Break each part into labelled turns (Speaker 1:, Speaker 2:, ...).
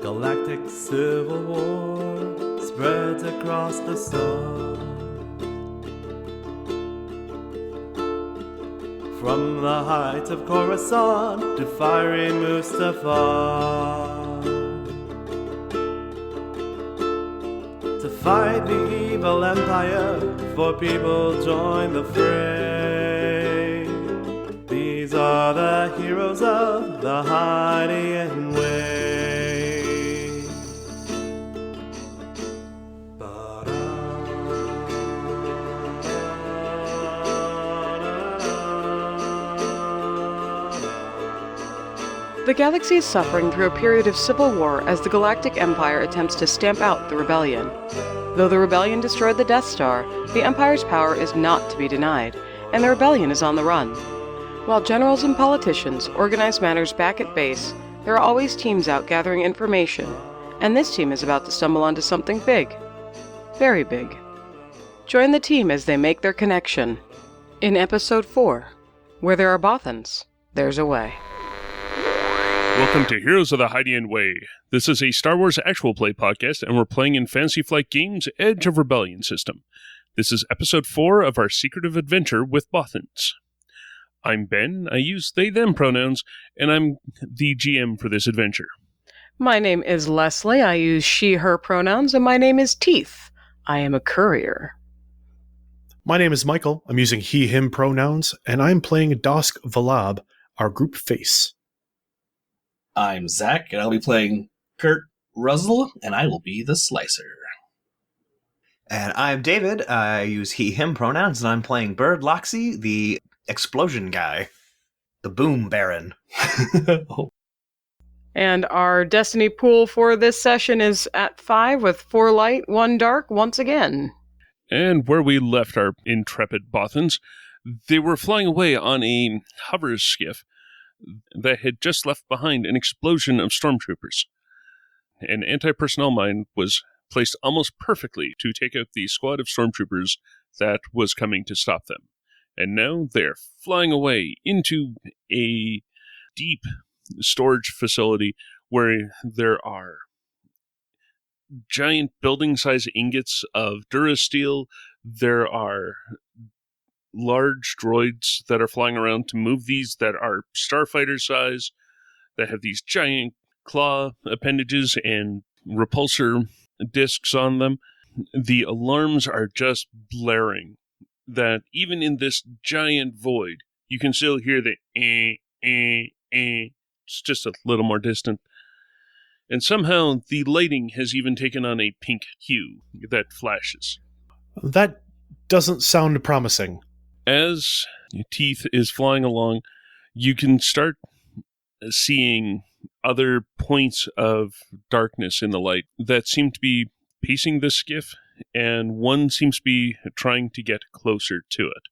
Speaker 1: galactic civil war spreads across the sun. From the heights of Coruscant to fiery Mustafar, to fight the evil empire, for people join the fray. These are the heroes of the Hydian Way.
Speaker 2: The galaxy is suffering through a period of civil war as the Galactic Empire attempts to stamp out the rebellion. Though the rebellion destroyed the Death Star, the Empire's power is not to be denied, and the rebellion is on the run. While generals and politicians organize matters back at base, there are always teams out gathering information, and this team is about to stumble onto something big. Very big. Join the team as they make their connection. In Episode 4, Where There Are Bothans, There's a Way.
Speaker 3: Welcome to Heroes of the Hydian Way. This is a Star Wars actual play podcast, and we're playing in Fantasy Flight Games' Edge of Rebellion system. This is Episode 4 of our secretive adventure with Bothans. I'm Ben, I use they-them pronouns, and I'm the GM for this adventure.
Speaker 2: My name is Leslie, I use she-her pronouns, and my name is Teeth. I am a courier.
Speaker 4: My name is Michael, I'm using he-him pronouns, and I'm playing Dosk Valab, our group face.
Speaker 5: I'm Zach, and I'll be playing Kurt Russell, and I will be the Slicer.
Speaker 6: And I'm David. I use he, him pronouns, and I'm playing Bird Loxy, the explosion guy. The boom baron.
Speaker 5: Oh.
Speaker 2: And our destiny pool for this session is at 5 with 4 light, 1 dark once again.
Speaker 3: And where we left our intrepid Bothans, they were flying away on a hover skiff that had just left behind an explosion of stormtroopers. An anti-personnel mine was placed almost perfectly to take out the squad of stormtroopers that was coming to stop them. And now they're flying away into a deep storage facility where there are giant building-size ingots of Durasteel. There are large droids that are flying around to move these that are starfighter size, that have these giant claw appendages and repulsor discs on them. The alarms are just blaring, that even in this giant void, you can still hear the It's just a little more distant. And somehow the lighting has even taken on a pink hue that flashes.
Speaker 4: That doesn't sound promising.
Speaker 3: As Teeth is flying along, you can start seeing other points of darkness in the light that seem to be pacing the skiff, and one seems to be trying to get closer to it.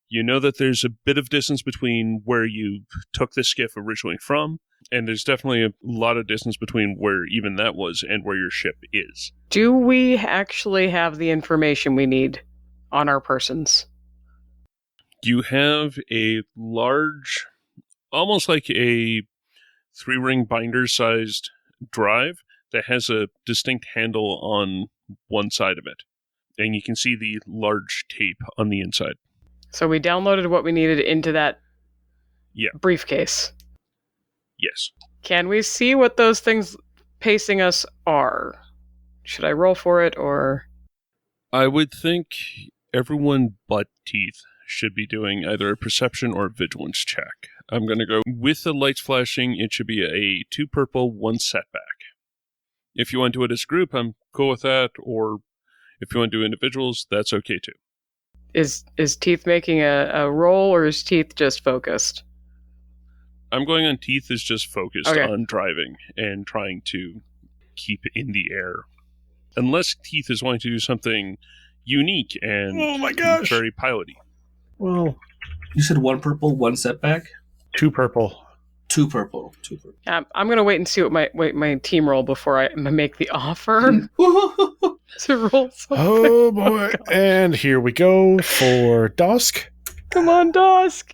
Speaker 3: You know that there's a bit of distance between where you took the skiff originally from, and there's definitely a lot of distance between where even that was and where your ship is.
Speaker 2: Do we actually have the information we need on our persons?
Speaker 3: You have a large, almost like a 3-ring binder-sized drive that has a distinct handle on one side of it. And you can see the large tape on the inside.
Speaker 2: So we downloaded what we needed into that briefcase.
Speaker 3: Yes.
Speaker 2: Can we see what those things pacing us are? Should I roll for it, or...?
Speaker 3: I would think everyone but Teeth should be doing either a perception or a vigilance check. I'm going to go with the lights flashing. It should be a 2 purple, 1 setback. If you want to do it as a group, I'm cool with that. Or if you want to do individuals, that's okay too.
Speaker 2: Is Teeth making a roll, or is Teeth just focused?
Speaker 3: I'm going on Teeth is just focused on driving and trying to keep in the air. Unless Teeth is wanting to do something unique and very piloty.
Speaker 4: Well,
Speaker 5: You said 1 purple, 1 setback?
Speaker 4: 2 purple.
Speaker 5: 2 purple. 2 purple.
Speaker 2: I'm going to wait and see what my team roll before I make the offer to roll something.
Speaker 4: Oh boy. And here we go for Dosk.
Speaker 2: Come on, Dosk.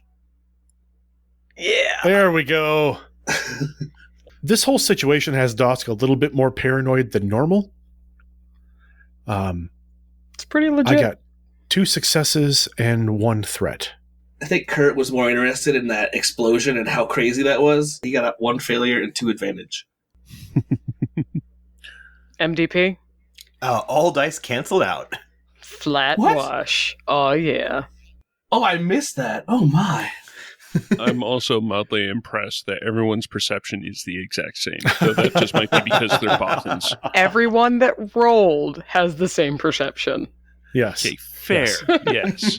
Speaker 2: Yeah.
Speaker 4: There we go. This whole situation has Dosk a little bit more paranoid than normal.
Speaker 2: It's pretty legit.
Speaker 4: I got 2 successes and 1 threat.
Speaker 5: I think Kurt was more interested in that explosion and how crazy that was. He got 1 failure and 2 advantage.
Speaker 2: MDP?
Speaker 6: All dice canceled out.
Speaker 2: Flat
Speaker 5: What?
Speaker 2: wash. Oh, yeah.
Speaker 5: Oh, I missed that. Oh, my.
Speaker 3: I'm also mildly impressed that everyone's perception is the exact same. So that just might be because they're Bothans.
Speaker 2: Everyone that rolled has the same perception.
Speaker 4: Yes.
Speaker 3: Okay, fair. Yes.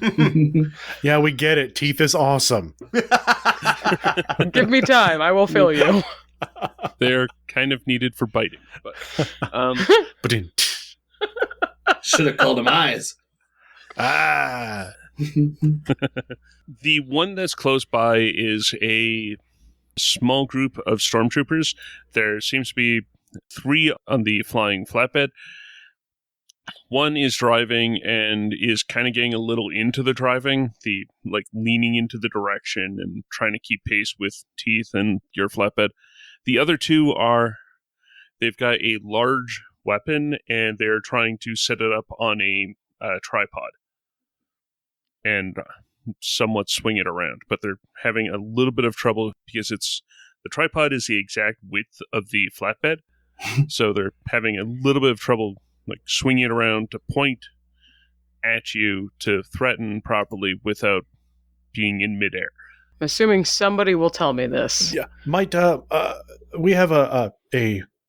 Speaker 4: Yeah, we get it. Teeth is awesome.
Speaker 2: Give me time. I will fill you.
Speaker 3: They're kind of needed for biting. But,
Speaker 4: But in
Speaker 5: Should have called him eyes.
Speaker 3: the one that's close by is a small group of stormtroopers. There seems to be 3 on the flying flatbed. One is driving and is kind of getting a little into the driving, leaning into the direction and trying to keep pace with Teeth and your flatbed. The other 2 they've got a large weapon and they're trying to set it up on a tripod and somewhat swing it around, but they're having a little bit of trouble because the tripod is the exact width of the flatbed, so they're having a little bit of trouble swinging it around to point at you to threaten properly without being in midair.
Speaker 2: I'm assuming somebody will tell me this.
Speaker 4: Yeah, might we have a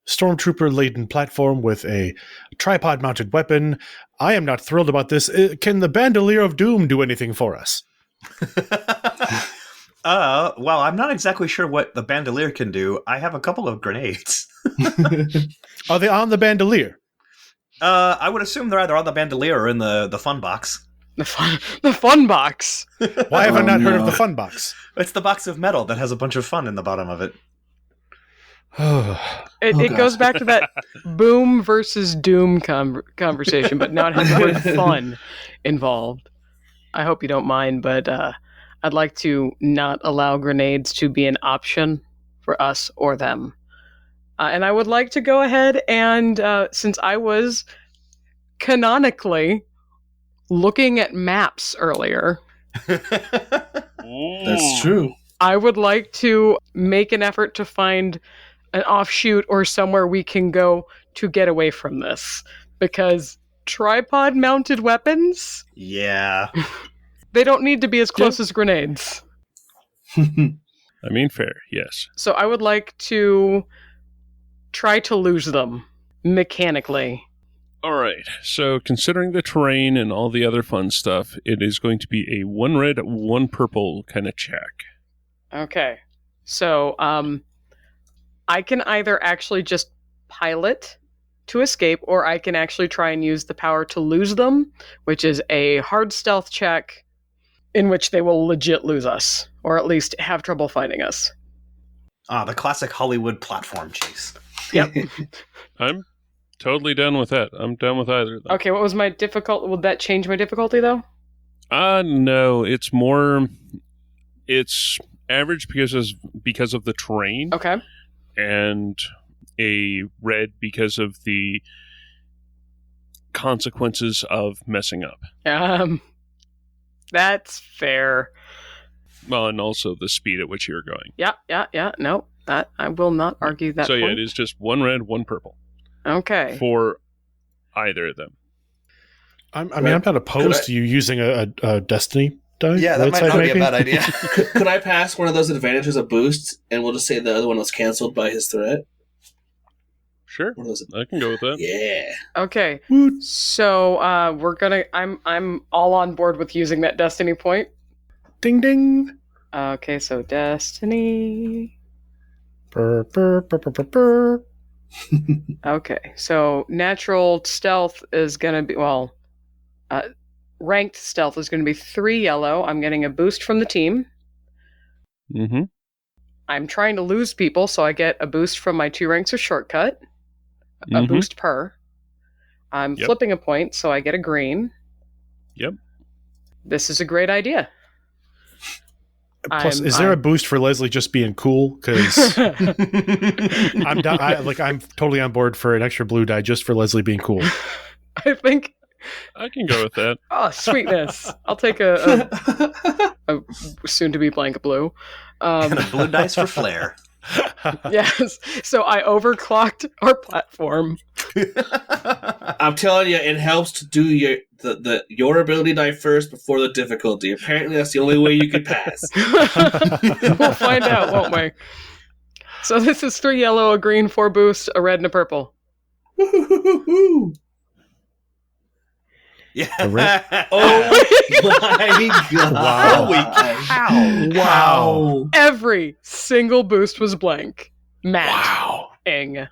Speaker 4: stormtrooper-laden platform with a tripod-mounted weapon. I am not thrilled about this. Can the Bandolier of Doom do anything for us?
Speaker 6: Well, I'm not exactly sure what the Bandolier can do. I have a couple of grenades.
Speaker 4: Are they on the Bandolier?
Speaker 6: I would assume they're either on the Bandolier or in the fun box.
Speaker 2: The fun box.
Speaker 4: Why have I not heard of
Speaker 5: no.
Speaker 4: the fun box?
Speaker 6: It's the box of metal that has a bunch of fun in the bottom of it.
Speaker 2: It goes back to that boom versus doom conversation, but not having the word fun involved. I hope you don't mind, but I'd like to not allow grenades to be an option for us or them. And I would like to go ahead and, since I was canonically looking at maps earlier,
Speaker 5: That's true.
Speaker 2: I would like to make an effort to find an offshoot or somewhere we can go to get away from this. Because tripod-mounted weapons,
Speaker 6: Yeah.
Speaker 2: they don't need to be as close as grenades.
Speaker 3: I mean, fair, yes.
Speaker 2: So I would like to try to lose them mechanically.
Speaker 3: All right, so considering the terrain and all the other fun stuff, it is going to be a 1 red, 1 purple kind of check.
Speaker 2: Okay. So, I can either actually just pilot to escape, or I can actually try and use the power to lose them, which is a hard stealth check in which they will legit lose us, or at least have trouble finding us.
Speaker 6: The classic Hollywood platform chase.
Speaker 2: Yep.
Speaker 3: I'm totally done with that. I'm done with either of them.
Speaker 2: Okay, what was my difficult? Would that change my difficulty, though?
Speaker 3: No, it's average because of the terrain.
Speaker 2: Okay.
Speaker 3: And a red because of the consequences of messing up.
Speaker 2: That's fair.
Speaker 3: Well, and also the speed at which you're going.
Speaker 2: Yeah. No, that I will not argue that.
Speaker 3: So yeah,
Speaker 2: point.
Speaker 3: it is just 1 red, 1 purple
Speaker 2: Okay.
Speaker 3: for either of them.
Speaker 4: I'm not opposed to you using a Destiny die.
Speaker 6: Yeah, that might
Speaker 4: Lightside
Speaker 6: not be a
Speaker 4: making.
Speaker 6: bad idea.
Speaker 5: Could I pass one of those advantages a boost, and we'll just say the other one was canceled by his threat?
Speaker 3: Sure,
Speaker 5: One of those.
Speaker 3: I can go with that.
Speaker 5: Yeah.
Speaker 2: Okay.
Speaker 4: Woot.
Speaker 2: So we're gonna. I'm all on board with using that destiny point.
Speaker 4: Ding ding.
Speaker 2: Okay, so destiny.
Speaker 4: Burr, burr, burr, burr, burr, burr.
Speaker 2: Okay, so natural stealth is gonna be ranked stealth is gonna be 3 yellow. I'm getting a boost from the team.
Speaker 3: Mm-hmm.
Speaker 2: I'm trying to lose people, so I get a boost from my 2 ranks of shortcut. A boost per. I'm flipping a point, so I get a green.
Speaker 3: Yep.
Speaker 2: This is a great idea.
Speaker 4: Plus, is there a boost for Leslie just being cool? Because I'm totally on board for an extra blue die just for Leslie being cool.
Speaker 2: I think
Speaker 3: I can go with that.
Speaker 2: Oh, sweetness! I'll take a soon-to-be blank blue.
Speaker 6: And a blue dice for flair.
Speaker 2: Yes. So I overclocked our platform.
Speaker 5: I'm telling you, it helps to do your ability die first before the difficulty. Apparently, that's the only way you can pass.
Speaker 2: We'll find out, won't we? So this is 3 yellow, a green, 4 boost, a red, and a purple.
Speaker 6: Yeah.
Speaker 5: Oh my god!
Speaker 4: Wow.
Speaker 6: Holy cow!
Speaker 4: Wow.
Speaker 2: Every single boost was blank. Matt.
Speaker 4: Wow.
Speaker 2: Ing.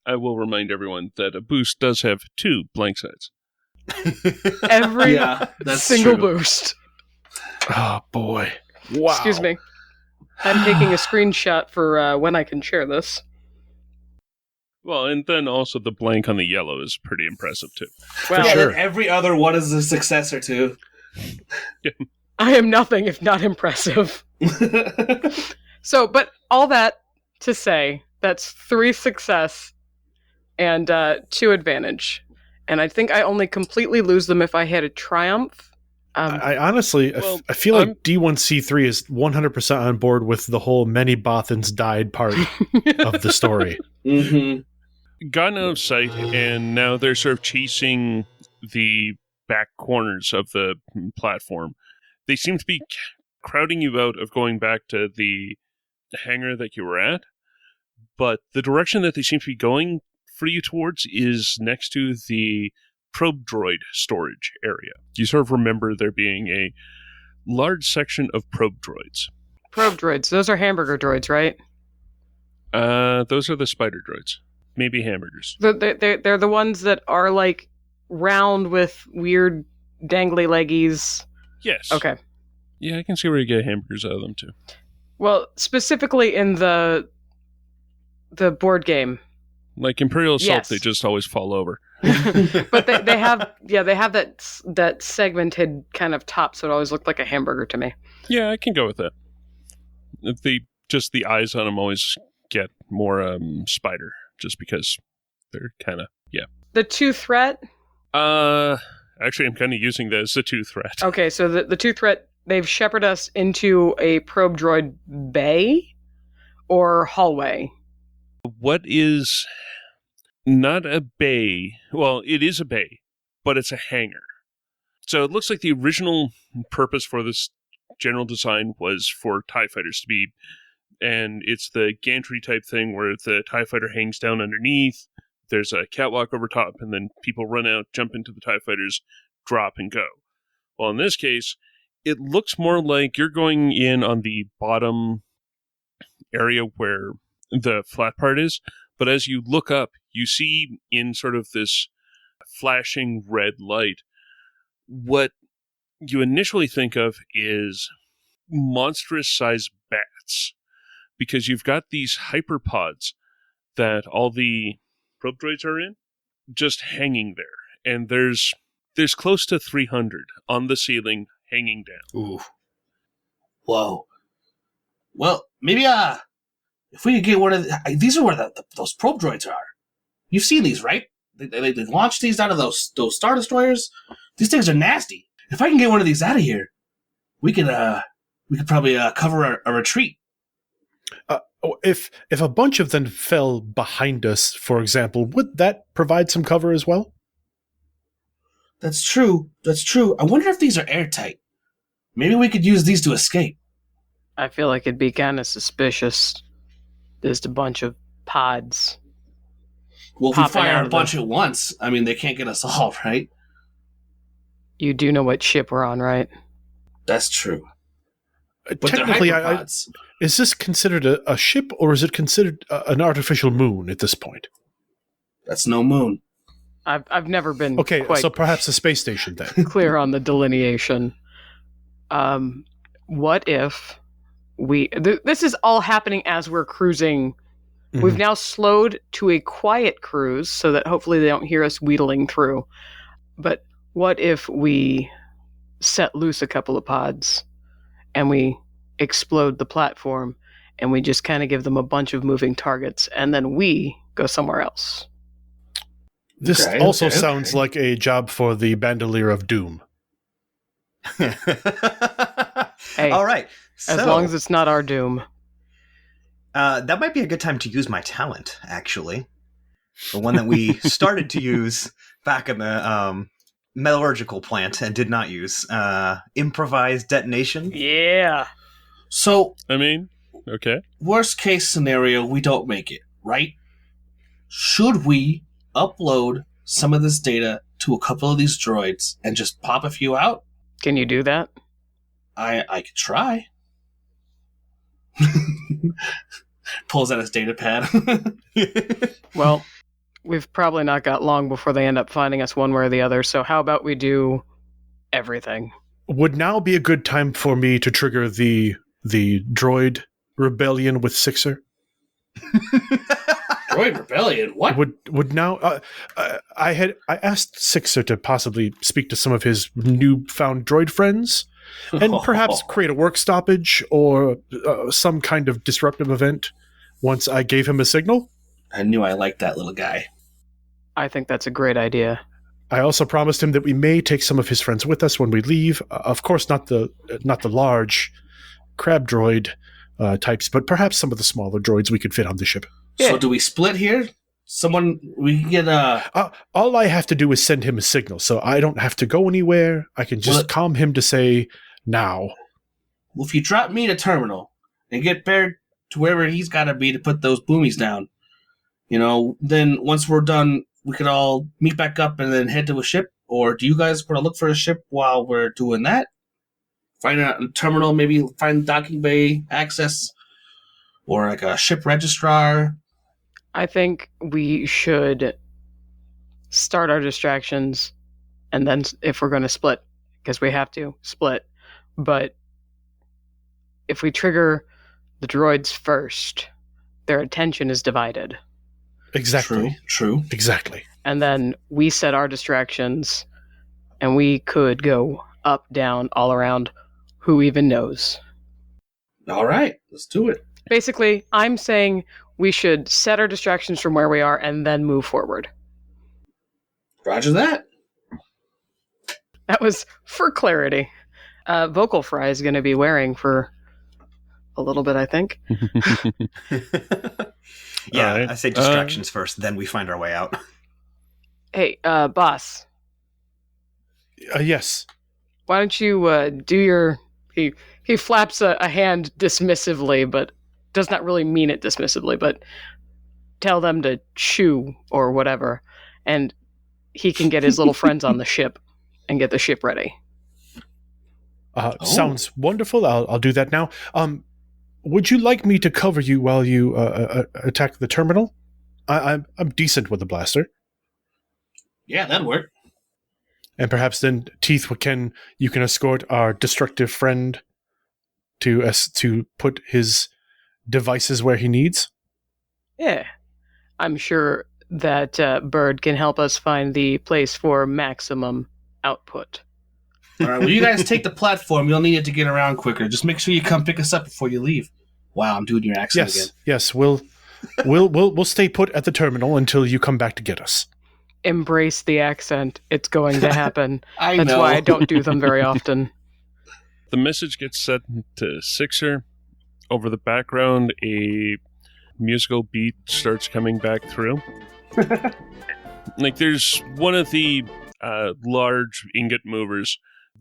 Speaker 3: I will remind everyone that a boost does have 2 blank sides.
Speaker 2: Every
Speaker 5: Yeah, that's
Speaker 2: single
Speaker 5: true.
Speaker 2: boost.
Speaker 4: Oh, boy. Wow.
Speaker 2: Excuse me. I'm taking a screenshot for when I can share this.
Speaker 3: Well, and then also the blank on the yellow is pretty impressive, too.
Speaker 2: Well,
Speaker 5: Yeah,
Speaker 4: sure.
Speaker 5: then every other one is a successor too.
Speaker 2: I am nothing if not impressive. So, but all that to say, that's 3 success and 2 advantage. And I think I only completely lose them if I hit a triumph.
Speaker 4: I honestly,
Speaker 3: Well,
Speaker 4: I feel like D1C3 is 100% on board with the whole many Bothans died part of the story.
Speaker 5: Mm-hmm.
Speaker 3: Gotten out of sight, and now they're sort of chasing the back corners of the platform. They seem to be crowding you out of going back to the hangar that you were at, but the direction that they seem to be going for you towards is next to the probe droid storage area. You sort of remember there being a large section of probe droids.
Speaker 2: Probe droids. Those are hamburger droids, right?
Speaker 3: Those are the spider droids. Maybe hamburgers.
Speaker 2: They're the ones that are like round with weird dangly leggies.
Speaker 3: Yes.
Speaker 2: Okay.
Speaker 3: Yeah, I can see where you get hamburgers out of them too.
Speaker 2: Well, specifically in the board game.
Speaker 3: Like Imperial Assault,
Speaker 2: Yes.
Speaker 3: they just always fall over.
Speaker 2: But they have that segmented kind of top, so it always looked like a hamburger to me.
Speaker 3: Yeah, I can go with that. The eyes on them always get more spider, just because they're kind of
Speaker 2: The 2 threat.
Speaker 3: Actually, I'm kind of using that as a 2 threat.
Speaker 2: Okay, so the 2 threat, they've shepherded us into a probe droid bay or hallway.
Speaker 3: What is not a bay? Well, it is a bay, but it's a hangar. So it looks like the original purpose for this general design was for TIE fighters to be, and it's the gantry type thing where the TIE fighter hangs down underneath, there's a catwalk over top, and then people run out, jump into the TIE fighters, drop, and go. Well, in this case, it looks more like you're going in on the bottom area where the flat part is, but as you look up, you see in sort of this flashing red light, what you initially think of is monstrous sized bats, because you've got these hyperpods that all the probe droids are in, just hanging there, and there's close to 300 on the ceiling hanging down.
Speaker 6: Ooh.
Speaker 5: Whoa. Well, maybe if we could get one of these are where those probe droids are. You've seen these, right? They launched these out of those Star Destroyers. These things are nasty. If I can get one of these out of here, we could probably cover a retreat.
Speaker 4: If a bunch of them fell behind us, for example, would that provide some cover as well?
Speaker 5: That's true. I wonder if these are airtight. Maybe we could use these to escape.
Speaker 2: I feel like it'd be kind of suspicious. Just a bunch of pods.
Speaker 5: Well, if we
Speaker 2: Popping out
Speaker 5: fire a
Speaker 2: of
Speaker 5: bunch at once, I mean, they can't get us all, right?
Speaker 2: You do know what ship we're on, right?
Speaker 5: That's true. But
Speaker 4: Technically,
Speaker 5: they're hyperpods.
Speaker 4: is this considered a ship, or is it considered an artificial moon at this point?
Speaker 5: That's no moon.
Speaker 2: I've never been
Speaker 4: Okay,
Speaker 2: quite
Speaker 4: so perhaps a space station then.
Speaker 2: clear on the delineation. What if this is all happening as we're cruising. We've
Speaker 4: Mhm.
Speaker 2: now slowed to a quiet cruise so that hopefully they don't hear us wheedling through. But what if we set loose a couple of pods and we explode the platform, and we just kind of give them a bunch of moving targets, and then we go somewhere else.
Speaker 4: This also sounds like a job for the Bandolier of Doom.
Speaker 2: Hey,
Speaker 6: all right.
Speaker 2: As long as it's not our doom.
Speaker 6: That might be a good time to use my talent, actually. The one that we started to use back in the metallurgical plant and did not use. Improvised detonation.
Speaker 2: Yeah.
Speaker 5: So,
Speaker 3: I mean, okay.
Speaker 5: worst case scenario, we don't make it, right? Should we upload some of this data to a couple of these droids and just pop a few out?
Speaker 2: Can you do that?
Speaker 5: I could try. Pulls out his data pad.
Speaker 2: Well, we've probably not got long before they end up finding us one way or the other, so how about we do everything?
Speaker 4: Would now be a good time for me to trigger the droid rebellion with Sixer?
Speaker 5: Droid rebellion? What?
Speaker 4: Would now? I asked Sixer to possibly speak to some of his newfound droid friends, and perhaps create a work stoppage or some kind of disruptive event. Once I gave him a signal.
Speaker 5: I knew I liked that little guy.
Speaker 2: I think that's a great idea.
Speaker 4: I also promised him that we may take some of his friends with us when we leave. Of course, not the large crab droid types, but perhaps some of the smaller droids we could fit on the ship.
Speaker 2: Yeah.
Speaker 5: So do we split here? We can get
Speaker 4: all I have to do is send him a signal, so I don't have to go anywhere. I can just calm him to say, now.
Speaker 5: Well, if you drop me to terminal and get paired to wherever he's got to be to put those boomies down, then once we're done, we could all meet back up and then head to a ship. Or do you guys want to look for a ship while we're doing that? Find a terminal, maybe find docking bay access, or like a ship registrar.
Speaker 2: I think we should start our distractions, and then if we're going to split, because we have to split, but if we trigger the droids first, their attention is divided.
Speaker 4: Exactly.
Speaker 5: True.
Speaker 4: Exactly.
Speaker 2: And then we set our distractions, and we could go up, down, all around. Who even knows?
Speaker 5: All right, let's do it.
Speaker 2: Basically, I'm saying we should set our distractions from where we are and then move forward.
Speaker 5: Roger that.
Speaker 2: That was for clarity. Vocal Fry is going to be wearing for a little bit, I think.
Speaker 6: Yeah,
Speaker 3: right.
Speaker 6: I say distractions first, then we find our way out.
Speaker 2: Hey, boss.
Speaker 4: Yes.
Speaker 2: Why don't you do your... He flaps a hand dismissively, but does not really mean it dismissively, but tell them to chew or whatever, and he can get his little friends on the ship and get the ship ready.
Speaker 4: Sounds wonderful. I'll do that now. Would you like me to cover you while you attack the terminal? I'm decent with a blaster.
Speaker 5: Yeah, that'd work.
Speaker 4: And perhaps then, Teeth, you can escort our destructive friend to put his devices where he needs?
Speaker 2: Yeah. I'm sure that Bird can help us find the place for maximum output.
Speaker 5: All right, well, you guys take the platform. You'll need it to get around quicker. Just make sure you come pick us up before you leave. Wow, I'm doing your accent again.
Speaker 4: Yes, we'll stay put at the terminal until you come back to get us.
Speaker 2: Embrace the accent. It's going to happen.
Speaker 5: I
Speaker 2: That's
Speaker 5: know.
Speaker 2: why I don't do them very often.
Speaker 3: The message gets sent to Sixer. Over the background, a musical beat starts coming back through. Like there's one of the large ingot movers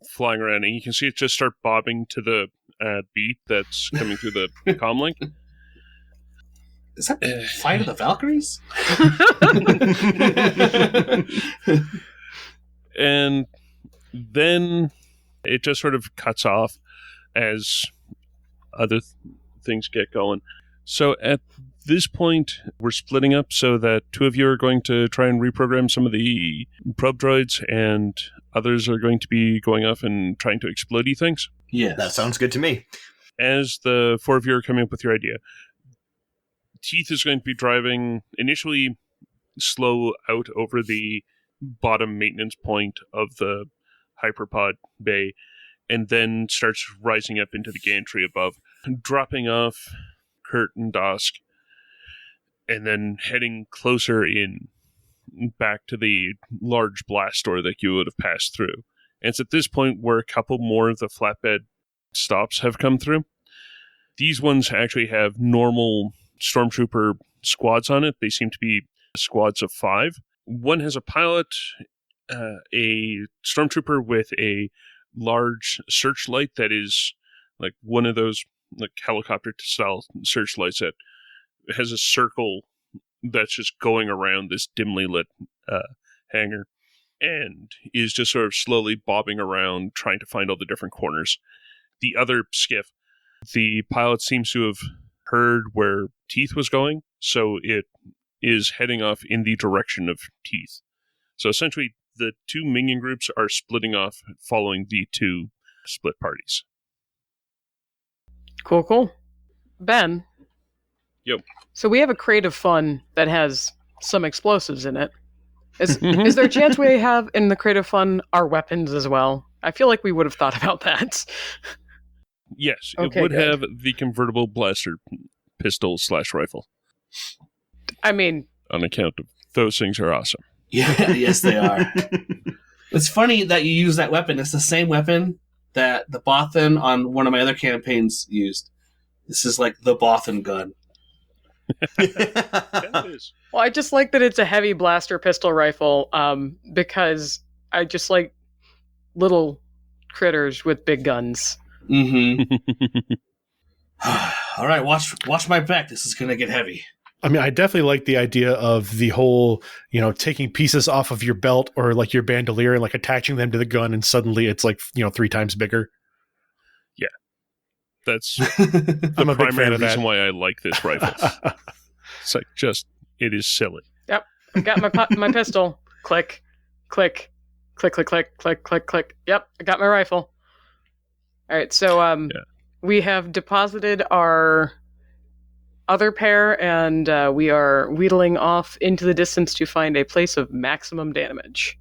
Speaker 3: flying around, and you can see it just start bobbing to the beat that's coming through the comlink.
Speaker 5: Is that Flight of the Valkyries?
Speaker 3: And then it just sort of cuts off as other things get going. So at this point, we're splitting up so that two of you are going to try and reprogram some of the probe droids, and others are going to be going off and trying to explodey things.
Speaker 5: Yes.
Speaker 6: That sounds good to me.
Speaker 3: As the four of you are coming up with your idea, Teeth is going to be driving initially slow out over the bottom maintenance point of the hyperpod bay, and then starts rising up into the gantry above. dropping off Kurt and Dosk, and then heading closer in back to the large blast door that you would have passed through. And it's at this point where a couple more of the flatbed stops have come through. These ones actually have normal stormtrooper squads on it. They seem to be squads of 5. One has a pilot, a stormtrooper with a large searchlight that is like one of those like helicopter style searchlights that has a circle that's just going around this dimly lit hangar, and is just sort of slowly bobbing around trying to find all the different corners. The other skiff, the pilot seems to have heard where Teeth was going, so it is heading off in the direction of Teeth. So essentially, the 2 minion groups are splitting off following the 2 split parties.
Speaker 2: Cool. Ben?
Speaker 3: Yo.
Speaker 2: So we have a crate of fun that has some explosives in it. Is there a chance we have in the crate of fun our weapons as well? I feel like we would have thought about that.
Speaker 3: Yes,
Speaker 2: Okay,
Speaker 3: it would
Speaker 2: good.
Speaker 3: have the convertible blaster pistol/rifle.
Speaker 2: I mean,
Speaker 3: On account of those things are awesome.
Speaker 5: Yeah, yes, they are. It's funny that you use that weapon. It's the same weapon that the Bothan on one of my other campaigns used. This is like the Bothan gun.
Speaker 3: That is.
Speaker 2: well, I just like that it's a heavy blaster pistol rifle because I just like little critters with big guns.
Speaker 5: Mm-hmm. All right, watch my back. This is gonna get heavy.
Speaker 4: I mean, I definitely like the idea of the whole, taking pieces off of your belt or like your bandolier and like attaching them to the gun, and suddenly it's like, 3 times bigger.
Speaker 3: That's
Speaker 4: I'm
Speaker 3: the
Speaker 4: a big fan
Speaker 3: primary
Speaker 4: of that.
Speaker 3: reason why I like this rifle. It's like it is silly.
Speaker 2: Yep, I got my pistol. Click, click, click, click, click, click, click, click. Yep, I got my rifle. All right, so we have deposited our other pair, and we are wheedling off into the distance to find a place of maximum damage.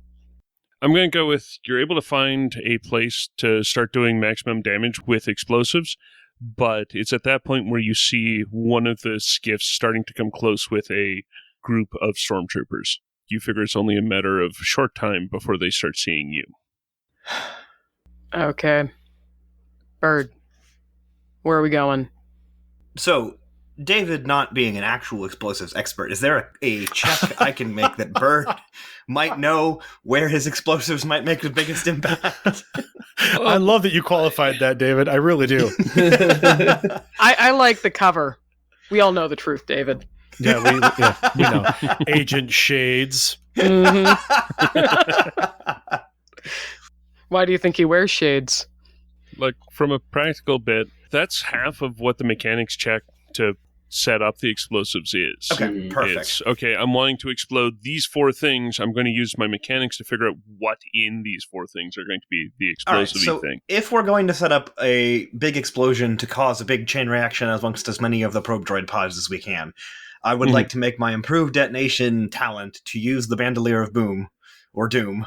Speaker 3: I'm going to go with you're able to find a place to start doing maximum damage with explosives, but it's at that point where you see one of the skiffs starting to come close with a group of stormtroopers. You figure it's only a matter of short time before they start seeing you.
Speaker 2: Okay. Bird, where are we going?
Speaker 6: So, David, not being an actual explosives expert, is there a check I can make that Bird might know where his explosives might make the biggest impact?
Speaker 4: I love that you qualified that, David. I really do.
Speaker 2: I like the cover. We all know the truth, David.
Speaker 4: Yeah, we know. Agent Shades.
Speaker 2: Mhm. Why do you think he wears shades?
Speaker 3: Like, from a practical bit, that's half of what the mechanics check to set up the explosives is.
Speaker 6: Okay, perfect.
Speaker 3: It's, okay, I'm wanting to explode these 4 things. I'm going to use my mechanics to figure out what in these 4 things are going to be the
Speaker 6: All right,
Speaker 3: explosive
Speaker 6: so
Speaker 3: thing.
Speaker 6: if we're going to set up a big explosion to cause a big chain reaction amongst as many of the probe droid pods as we can, I would like to make my improved detonation talent to use the Bandolier of Boom, or Doom,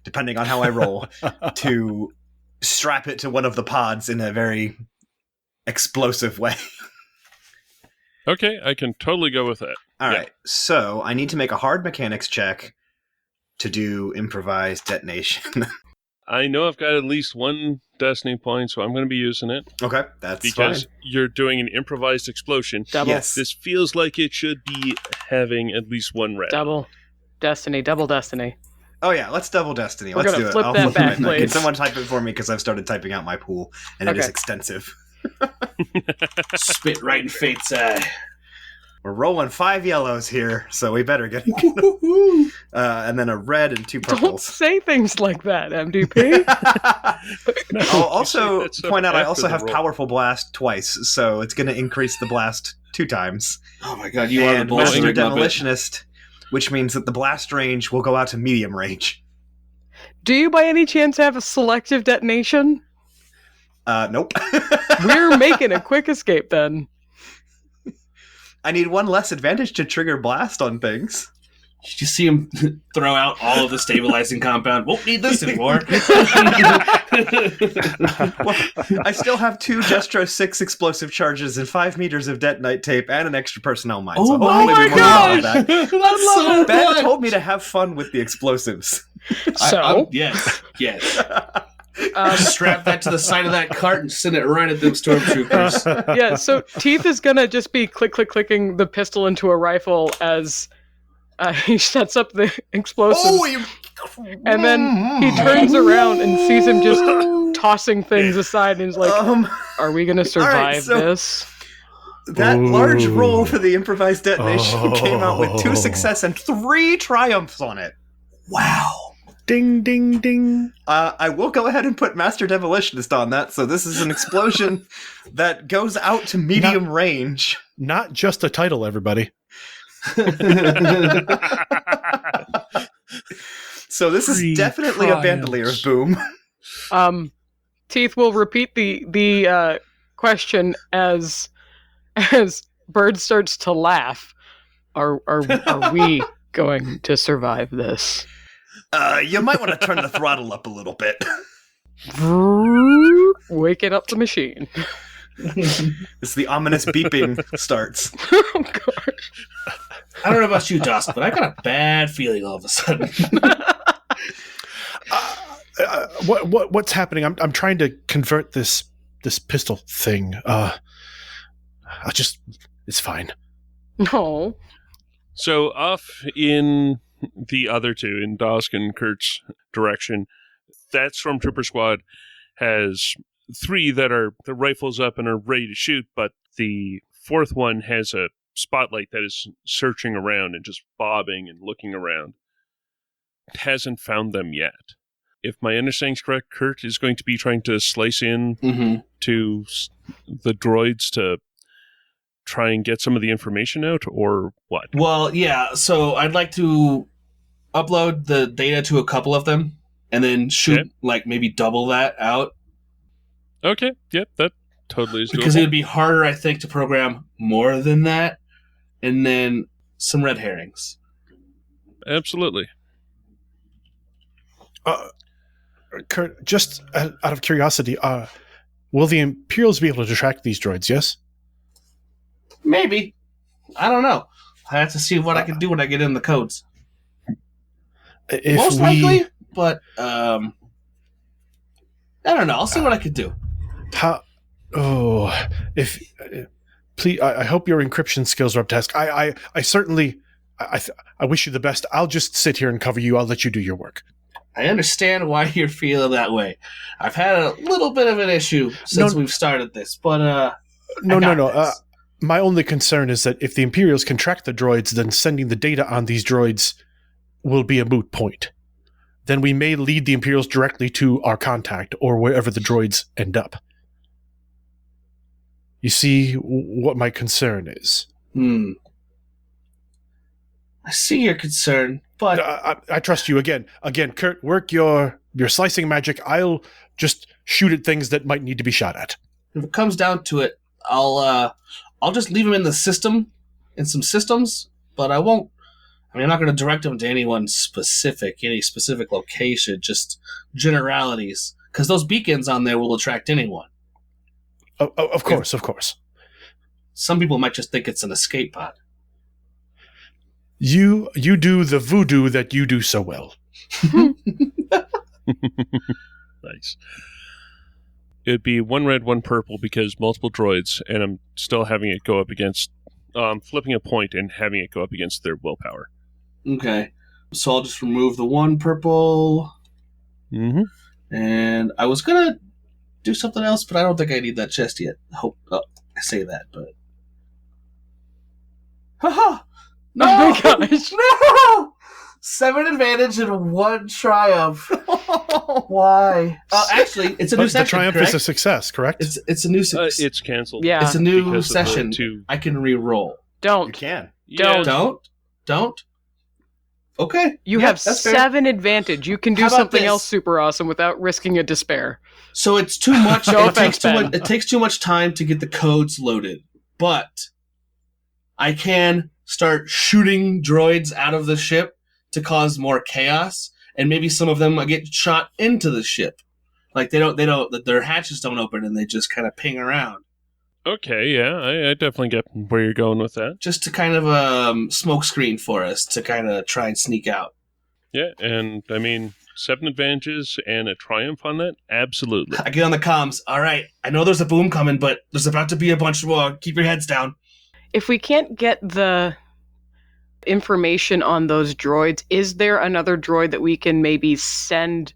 Speaker 6: depending on how I roll, to strap it to one of the pods in a very explosive way.
Speaker 3: Okay, I can totally go with that.
Speaker 6: All
Speaker 3: Yeah.
Speaker 6: right, so I need to make a hard mechanics check to do improvised detonation.
Speaker 3: I know I've got at least 1 destiny point, so I'm going to be using it.
Speaker 6: Okay, that's
Speaker 3: Because
Speaker 6: fine.
Speaker 3: you're doing an improvised explosion.
Speaker 2: Double.
Speaker 6: Yes.
Speaker 3: This feels like it should be having at least 1 red.
Speaker 2: Double destiny.
Speaker 6: Oh yeah, let's double destiny.
Speaker 2: We're
Speaker 6: Let's
Speaker 2: gonna
Speaker 6: do it.
Speaker 2: flip
Speaker 6: I'll
Speaker 2: that
Speaker 6: flip
Speaker 2: back,
Speaker 6: it. Can
Speaker 2: please.
Speaker 6: someone type it for me? Because I've started typing out my pool, and it is
Speaker 2: Okay.
Speaker 6: extensive.
Speaker 5: Spit right in Fate's eye.
Speaker 6: We're rolling 5 yellows here, so we better get it. And then a red and 2
Speaker 2: Don't
Speaker 6: purples.
Speaker 2: say things like that, MDP.
Speaker 6: I'll also
Speaker 3: that stuff
Speaker 6: point out I
Speaker 3: after
Speaker 6: also
Speaker 3: the
Speaker 6: have
Speaker 3: roll.
Speaker 6: powerful blast twice, so it's going to increase the blast 2 times.
Speaker 5: Oh my god, you are the
Speaker 6: And
Speaker 5: bullshit.
Speaker 6: Master
Speaker 3: Muppet.
Speaker 6: Demolitionist, which means that the blast range will go out to medium range.
Speaker 2: Do you by any chance have a selective detonation?
Speaker 6: Nope.
Speaker 2: We're making a quick escape then.
Speaker 6: I need 1 less advantage to trigger blast on things.
Speaker 5: You see him throw out all of the stabilizing compound. Won't need this anymore.
Speaker 6: Well, I still have 2 Destro 6 explosive charges and 5 meters of detonite tape and an extra personnel mine.
Speaker 5: Oh
Speaker 6: so
Speaker 5: my
Speaker 6: hopefully we won't
Speaker 5: gosh!
Speaker 6: have that.
Speaker 5: That's so
Speaker 6: Ben
Speaker 5: good.
Speaker 6: told me to have fun with the explosives.
Speaker 2: So,
Speaker 5: Yes. Strap that to the side of that cart and send it right at them stormtroopers.
Speaker 2: yeah, so Teeth is gonna just be clicking the pistol into a rifle as he sets up the explosives. And then he turns around and sees him just tossing things aside and he's like, are we gonna survive this?
Speaker 6: That large roll for the improvised detonation came out with 2 success and 3 triumphs on it.
Speaker 5: Wow.
Speaker 4: Ding, ding, ding.
Speaker 6: I will go ahead and put Master Demolitionist on that, so this is an explosion that goes out to medium range.
Speaker 4: Not just a title, everybody.
Speaker 6: So this is definitely a bandolier boom.
Speaker 2: Teeth will repeat the question as Bird starts to laugh. Are we going to survive this?
Speaker 6: You might want to turn the throttle up a little bit.
Speaker 2: Waking up the machine.
Speaker 6: It's the ominous beeping starts.
Speaker 2: Oh gosh.
Speaker 5: I don't know about you, Dusk, but I got a bad feeling all of a sudden.
Speaker 4: What's happening? I'm trying to convert this pistol thing. It's fine.
Speaker 2: No.
Speaker 3: So off in the other two, in Dosk and Kurt's direction, that stormtrooper squad has 3 that are the rifles up and are ready to shoot, but the 4th one has a spotlight that is searching around and just bobbing and looking around. It hasn't found them yet. If my understanding is correct, Kurt is going to be trying to slice in to the droids to try and get some of the information out, or what?
Speaker 5: Well, yeah, so I'd like to upload the data to a couple of them and then shoot like maybe double that out.
Speaker 3: Okay, yep, that totally is
Speaker 5: Because
Speaker 3: doable.
Speaker 5: it would be harder, I think, to program more than that, and then some red herrings.
Speaker 3: Absolutely.
Speaker 4: Kurt, just out of curiosity, will the Imperials be able to track these droids, yes?
Speaker 5: Maybe. I don't know. I have to see what I can do when I get in the codes. Most likely, but I don't know. I'll see what I can do.
Speaker 4: Please, I hope your encryption skills are up to task. I certainly, I wish you the best. I'll just sit here and cover you. I'll let you do your work.
Speaker 5: I understand why you're feeling that way. I've had a little bit of an issue since we've started this, but
Speaker 4: No. My only concern is that if the Imperials can track the droids, then sending the data on these droids will be a moot point. Then we may lead the Imperials directly to our contact or wherever the droids end up. You see what my concern is.
Speaker 5: I see your concern, but
Speaker 4: I trust you again. Kurt, work your slicing magic. I'll just shoot at things that might need to be shot at.
Speaker 5: if it comes down to it, I'll just leave them in the system, in some systems, but I won't. I mean, I'm not going to direct them to any specific location, just generalities, because those beacons on there will attract anyone.
Speaker 4: Of course.
Speaker 5: Some people might just think it's an escape pod.
Speaker 4: You do the voodoo that you do so well.
Speaker 3: Nice. It'd be 1 red, 1 purple because multiple droids, and I'm still having it go up against, flipping a point and having it go up against their willpower.
Speaker 5: Okay. So I'll just remove the 1 purple.
Speaker 3: Mm-hmm.
Speaker 5: And I was going to do something else, but I don't think I need that chest yet. I say that, but... Haha! No!
Speaker 2: Oh my gosh.
Speaker 5: No! 7 advantage and 1 triumph. Why? Actually, it's a new session,
Speaker 4: The triumph
Speaker 5: correct?
Speaker 4: is a success, correct?
Speaker 5: It's a new session.
Speaker 3: It's canceled.
Speaker 2: Yeah.
Speaker 5: It's a new
Speaker 3: Because of the
Speaker 5: session.
Speaker 3: 2.
Speaker 5: I can re-roll.
Speaker 6: You
Speaker 2: Don't.
Speaker 6: can.
Speaker 3: Yeah,
Speaker 5: Don't? Okay.
Speaker 2: You
Speaker 5: Yeah,
Speaker 2: have
Speaker 5: that's fair.
Speaker 2: 7 advantage. You can do
Speaker 5: How about
Speaker 2: something
Speaker 5: this?
Speaker 2: else super awesome without risking a despair.
Speaker 5: So it's too much.
Speaker 2: No
Speaker 5: it takes
Speaker 2: offense,
Speaker 5: too
Speaker 2: Ben.
Speaker 5: much. It takes too much time to get the codes loaded. But I can start shooting droids out of the ship to cause more chaos, and maybe some of them get shot into the ship. Like their hatches don't open and they just kind of ping around.
Speaker 3: Okay, yeah, I definitely get where you're going with that.
Speaker 5: Just to kind of smoke screen for us to kind of try and sneak out.
Speaker 3: Yeah, and I mean, 7 advantages and a triumph on that? Absolutely.
Speaker 5: I get on the comms. All right, I know there's a boom coming, but there's about to be a bunch more. Keep your heads down.
Speaker 2: If we can't get the information on those droids, is there another droid that we can maybe send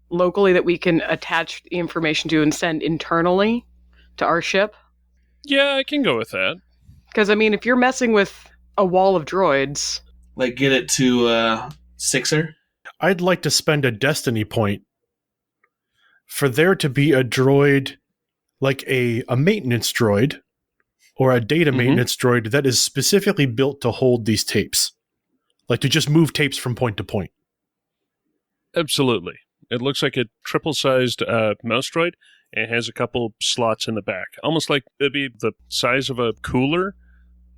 Speaker 2: locally that we can attach the information to and send internally to our ship?
Speaker 3: Yeah, I can go with that.
Speaker 2: Because, I mean, if you're messing with a wall of droids...
Speaker 5: Like, get it to Sixer?
Speaker 4: I'd like to spend a destiny point for there to be a droid, like a maintenance droid, or a data maintenance droid that is specifically built to hold these tapes. Like, to just move tapes from point to point.
Speaker 3: Absolutely. It looks like a triple-sized mouse droid, and it has a couple slots in the back. Almost like it'd be the size of a cooler,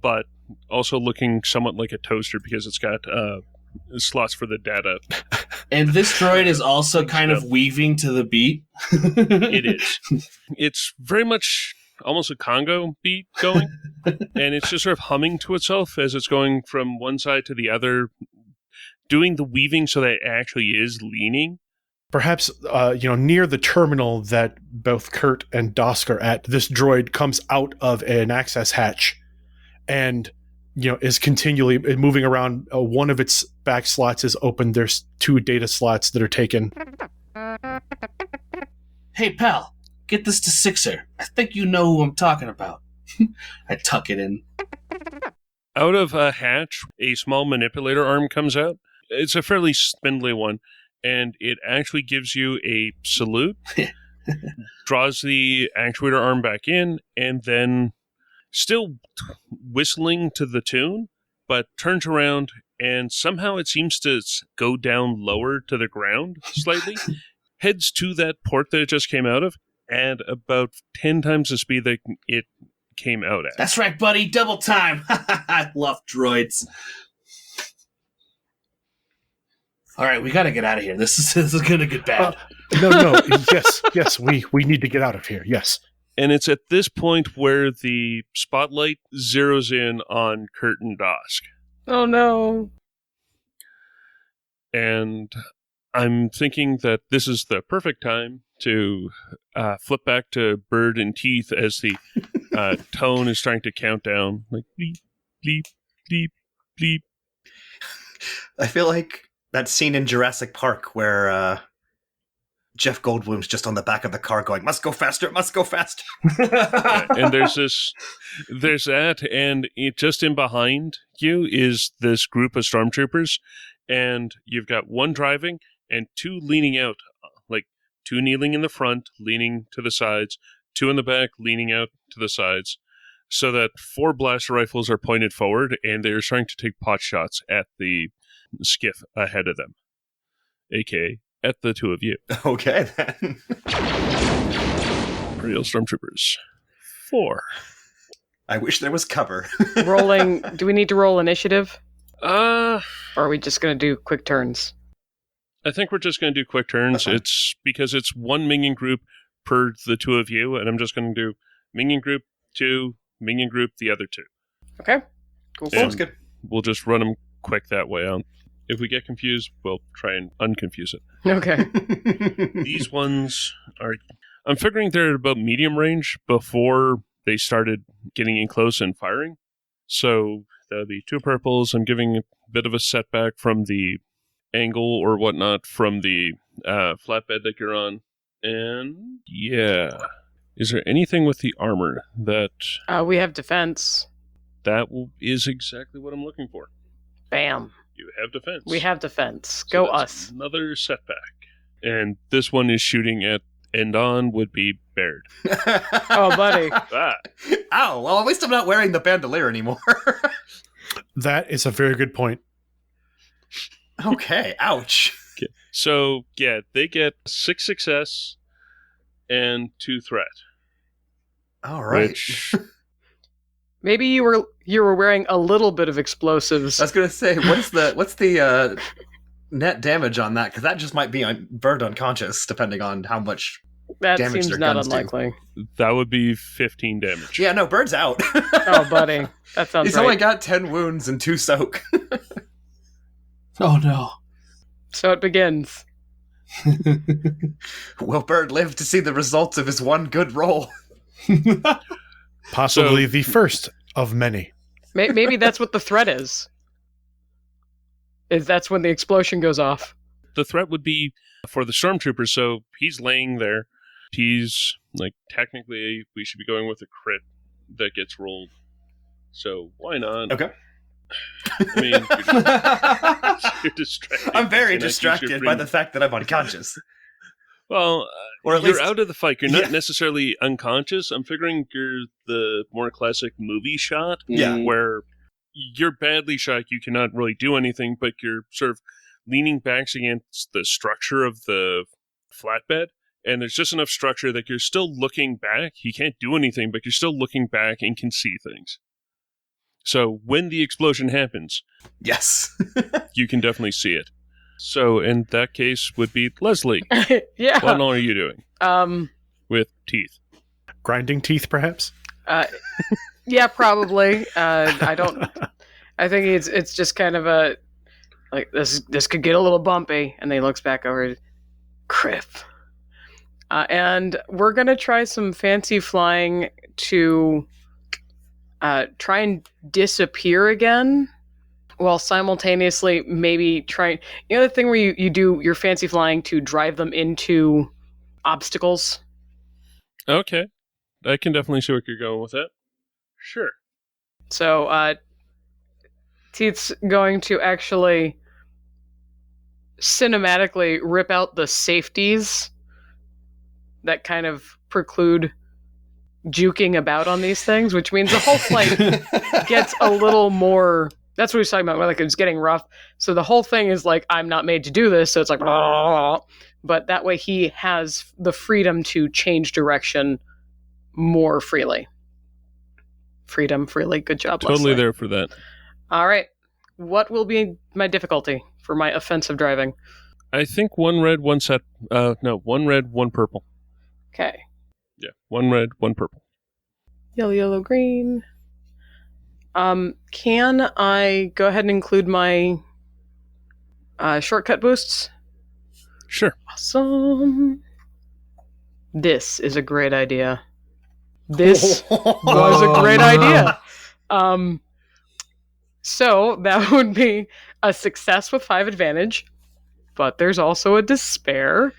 Speaker 3: but also looking somewhat like a toaster because it's got slots for the data.
Speaker 5: And this droid is also kind of weaving to the beat.
Speaker 3: It is. It's very much almost a Congo beat going, and it's just sort of humming to itself as it's going from one side to the other, doing the weaving so that it actually is leaning.
Speaker 4: Perhaps, near the terminal that both Kurt and Dosk are at, this droid comes out of an access hatch and, is continually moving around. One of its back slots is open. There's 2 data slots that are taken.
Speaker 5: Hey, pal, get this to Sixer. I think you know who I'm talking about. I tuck it in.
Speaker 3: Out of a hatch, a small manipulator arm comes out. It's a fairly spindly one. And it actually gives you a salute, draws the actuator arm back in, and then still whistling to the tune, but turns around and somehow it seems to go down lower to the ground slightly, heads to that port that it just came out of at about 10 times the speed that it came out at.
Speaker 5: That's right, buddy. Double time. I love droids. All right, we got to get out of here. This is going to get bad.
Speaker 4: No. yes, we need to get out of here. Yes.
Speaker 3: And it's at this point where the spotlight zeroes in on Kurt and Dosk.
Speaker 2: Oh, no.
Speaker 3: And I'm thinking that this is the perfect time to flip back to Bird and Teeth as the tone is starting to count down. Like, bleep, bleep, bleep, bleep.
Speaker 6: I feel like that scene in Jurassic Park where Jeff Goldblum's just on the back of the car going, must go faster, must go faster.
Speaker 3: And there's that, and just in behind you is this group of stormtroopers, and you've got 1 driving and 2 leaning out, like 2 kneeling in the front, leaning to the sides, 2 in the back, leaning out to the sides, so that 4 blaster rifles are pointed forward, and they're starting to take pot shots at the skiff ahead of them, aka at the 2 of you.
Speaker 6: Okay, then.
Speaker 3: Real stormtroopers. 4.
Speaker 6: I wish there was cover.
Speaker 2: Rolling. Do we need to roll initiative?
Speaker 3: Or
Speaker 2: are we just going to do quick turns?
Speaker 3: I think we're just going to do quick turns. It's because it's 1 minion group per the 2 of you, and I'm just going to do minion group 2, minion group the other 2.
Speaker 2: Okay. Cool.
Speaker 6: Sounds good.
Speaker 3: We'll just run them quick that way. If we get confused, we'll try and unconfuse it.
Speaker 2: Okay.
Speaker 3: These ones are... I'm figuring they're at about medium range before they started getting in close and firing. So that'll be 2 purples. I'm giving a bit of a setback from the angle or whatnot from the flatbed that you're on. And yeah. Is there anything with the armor that...
Speaker 2: we have defense.
Speaker 3: That is exactly what I'm looking for.
Speaker 2: Bam.
Speaker 3: You have defense.
Speaker 2: We have defense. Go
Speaker 3: so
Speaker 2: us.
Speaker 3: Another setback. And this one is shooting at end on would be Baird.
Speaker 2: Oh, buddy.
Speaker 6: Ow, well, at least I'm not wearing the bandolier anymore.
Speaker 4: That is a very good point.
Speaker 6: Okay, ouch.
Speaker 3: Okay. So, yeah, they get 6 success and 2 threat.
Speaker 6: All right.
Speaker 3: Which
Speaker 2: Maybe you were wearing a little bit of explosives.
Speaker 6: I was gonna say, what's the net damage on that? Because that just might be burned unconscious, depending on how much
Speaker 2: That
Speaker 6: damage
Speaker 2: seems
Speaker 6: their
Speaker 2: not
Speaker 6: guns do.
Speaker 2: unlikely.
Speaker 3: That would be 15 damage.
Speaker 6: Yeah, no, Bird's out.
Speaker 2: Oh, buddy. That sounds
Speaker 6: He's
Speaker 2: right.
Speaker 6: only got 10 wounds and 2 soak.
Speaker 5: Oh no.
Speaker 2: So it begins.
Speaker 6: Will Bird live to see the results of his one good roll?
Speaker 4: Possibly the first of many.
Speaker 2: Maybe that's what the threat is. That's when the explosion goes off.
Speaker 3: The threat would be for the stormtrooper, so he's laying there. He's, technically, we should be going with a crit that gets rolled. So, why not?
Speaker 6: Okay.
Speaker 3: I mean, you're distracted.
Speaker 6: I'm very
Speaker 3: You cannot use your
Speaker 6: distracted by the fact that I'm unconscious.
Speaker 3: Well,
Speaker 6: Or at
Speaker 3: you're
Speaker 6: least-
Speaker 3: out of the fight. You're not
Speaker 6: Yeah.
Speaker 3: necessarily unconscious. I'm figuring you're the more classic movie shot.
Speaker 6: Yeah.
Speaker 3: Where you're badly shot, you cannot really do anything, but you're sort of leaning back against the structure of the flatbed, and there's just enough structure that you're still looking back. You can't do anything, but you're still looking back and can see things. So when the explosion happens,
Speaker 6: Yes.
Speaker 3: you can definitely see it. So in that case would be Leslie.
Speaker 2: Yeah.
Speaker 3: What all are you doing with teeth?
Speaker 4: Grinding teeth, perhaps?
Speaker 2: Yeah, probably. I think it's just kind of a this could get a little bumpy, and then he looks back over Criff. And we're gonna try some fancy flying to try and disappear again, while simultaneously maybe trying. You know the thing where you do your fancy flying to drive them into obstacles.
Speaker 3: Okay. I can definitely see where you're going with that. Sure.
Speaker 2: So, Teeth's going to actually cinematically rip out the safeties that kind of preclude juking about on these things, which means the whole flight gets a little more. That's what he's talking about, like it's getting rough. So the whole thing is like, I'm not made to do this, so it's like, but that way he has the freedom to change direction more freely. Freely. Good job,
Speaker 3: Totally
Speaker 2: Leslie.
Speaker 3: there for that.
Speaker 2: All right. What will be my difficulty for my offensive driving?
Speaker 3: I think one red, one red, one purple.
Speaker 2: Okay.
Speaker 3: Yeah, one red, one purple.
Speaker 2: Yellow, green. Can I go ahead and include my shortcut boosts?
Speaker 3: Sure.
Speaker 2: Awesome. This is a great idea. This was a great idea. So that would be a success with 5 advantage, but there's also a despair.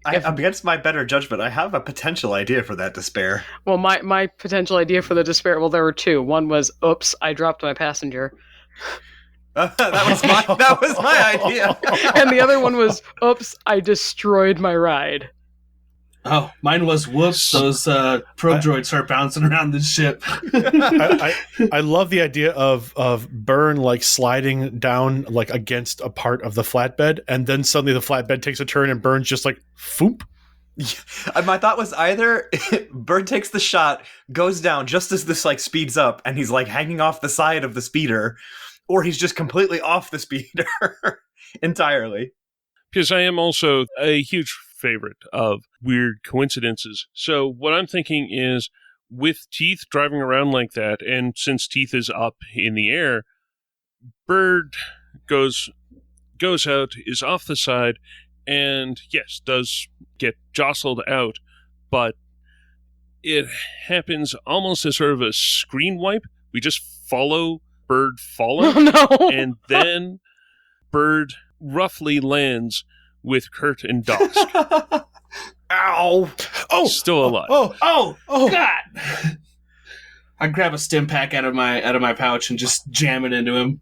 Speaker 6: Against my better judgment, I have a potential idea for that despair.
Speaker 2: Well, my potential idea for the despair, well, there were 2. One was, oops, I dropped my passenger.
Speaker 6: That was my idea.
Speaker 2: And the other one was, oops, I destroyed my ride.
Speaker 5: Oh, mine was whoops. Those probe droids start bouncing around the ship.
Speaker 4: I love the idea of Burn sliding down against a part of the flatbed, and then suddenly the flatbed takes a turn and Burn's just foop.
Speaker 6: My thought was either Bird takes the shot, goes down just as this speeds up, and he's hanging off the side of the speeder, or he's just completely off the speeder entirely.
Speaker 3: Because I am also a huge favorite of weird coincidences. So what I'm thinking is, with Teeth driving around like that, and since Teeth is up in the air, Bird goes out, is off the side, and yes, does get jostled out, but it happens almost as sort of a screen wipe. We just follow Bird falling,
Speaker 2: Oh, no.
Speaker 3: and then Bird roughly lands with Kurt and Dosk.
Speaker 6: Ow!
Speaker 4: Oh,
Speaker 3: Still alive.
Speaker 5: Oh, God! I grab a stim pack out of my pouch and just jam it into him.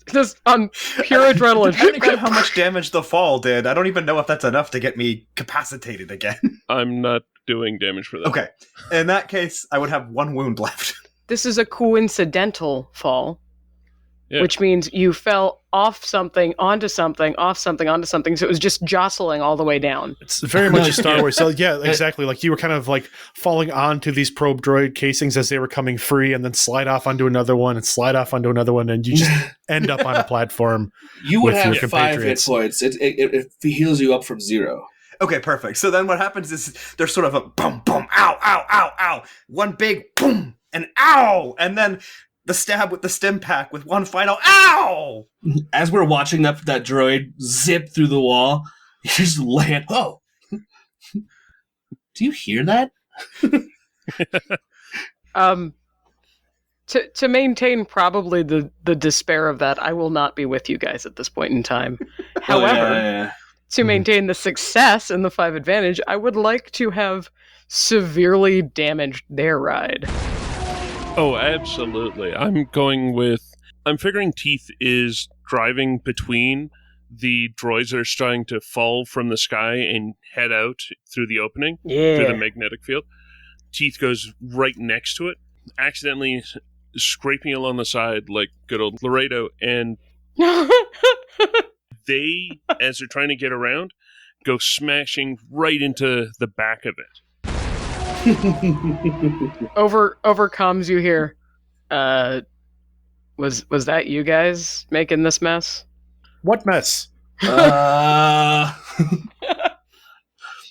Speaker 2: Just on pure adrenaline.
Speaker 6: Depending on how much damage the fall did, I don't even know if that's enough to get me capacitated again.
Speaker 3: I'm not doing damage for that.
Speaker 6: Okay. In that case, I would have 1 wound left.
Speaker 2: This is a coincidental fall.
Speaker 3: Yeah.
Speaker 2: which means you fell off something, onto something, off something, onto something. So it was just jostling all the way down.
Speaker 4: It's very much a Star Wars. So yeah, exactly. Like you were kind of like falling onto these probe droid casings as they were coming free, and then slide off onto another one, and slide off onto another one, and you just end up on a platform.
Speaker 5: You would
Speaker 4: with
Speaker 5: have
Speaker 4: your
Speaker 5: 5 hit
Speaker 4: compatriots.
Speaker 5: points. It heals you up from 0.
Speaker 6: Okay, perfect. So then what happens is there's sort of a boom, boom, ow, ow, ow, ow. One big boom, and ow! And then the stab with the stim pack with one final ow!
Speaker 5: As we're watching that droid zip through the wall, you just land. Oh, do you hear that?
Speaker 2: To maintain probably the despair of that, I will not be with you guys at this point in time. However,
Speaker 5: yeah.
Speaker 2: to maintain the success in the 5 advantage, I would like to have severely damaged their ride.
Speaker 3: Oh, absolutely. I'm figuring Teeth is driving between the droids that are starting to fall from the sky and head out through the opening, through the magnetic field. Teeth goes right next to it, accidentally scraping along the side like good old Laredo, and they, as they're trying to get around, go smashing right into the back of it.
Speaker 2: Overcomes, you hear, was that you guys making this mess?
Speaker 4: What mess?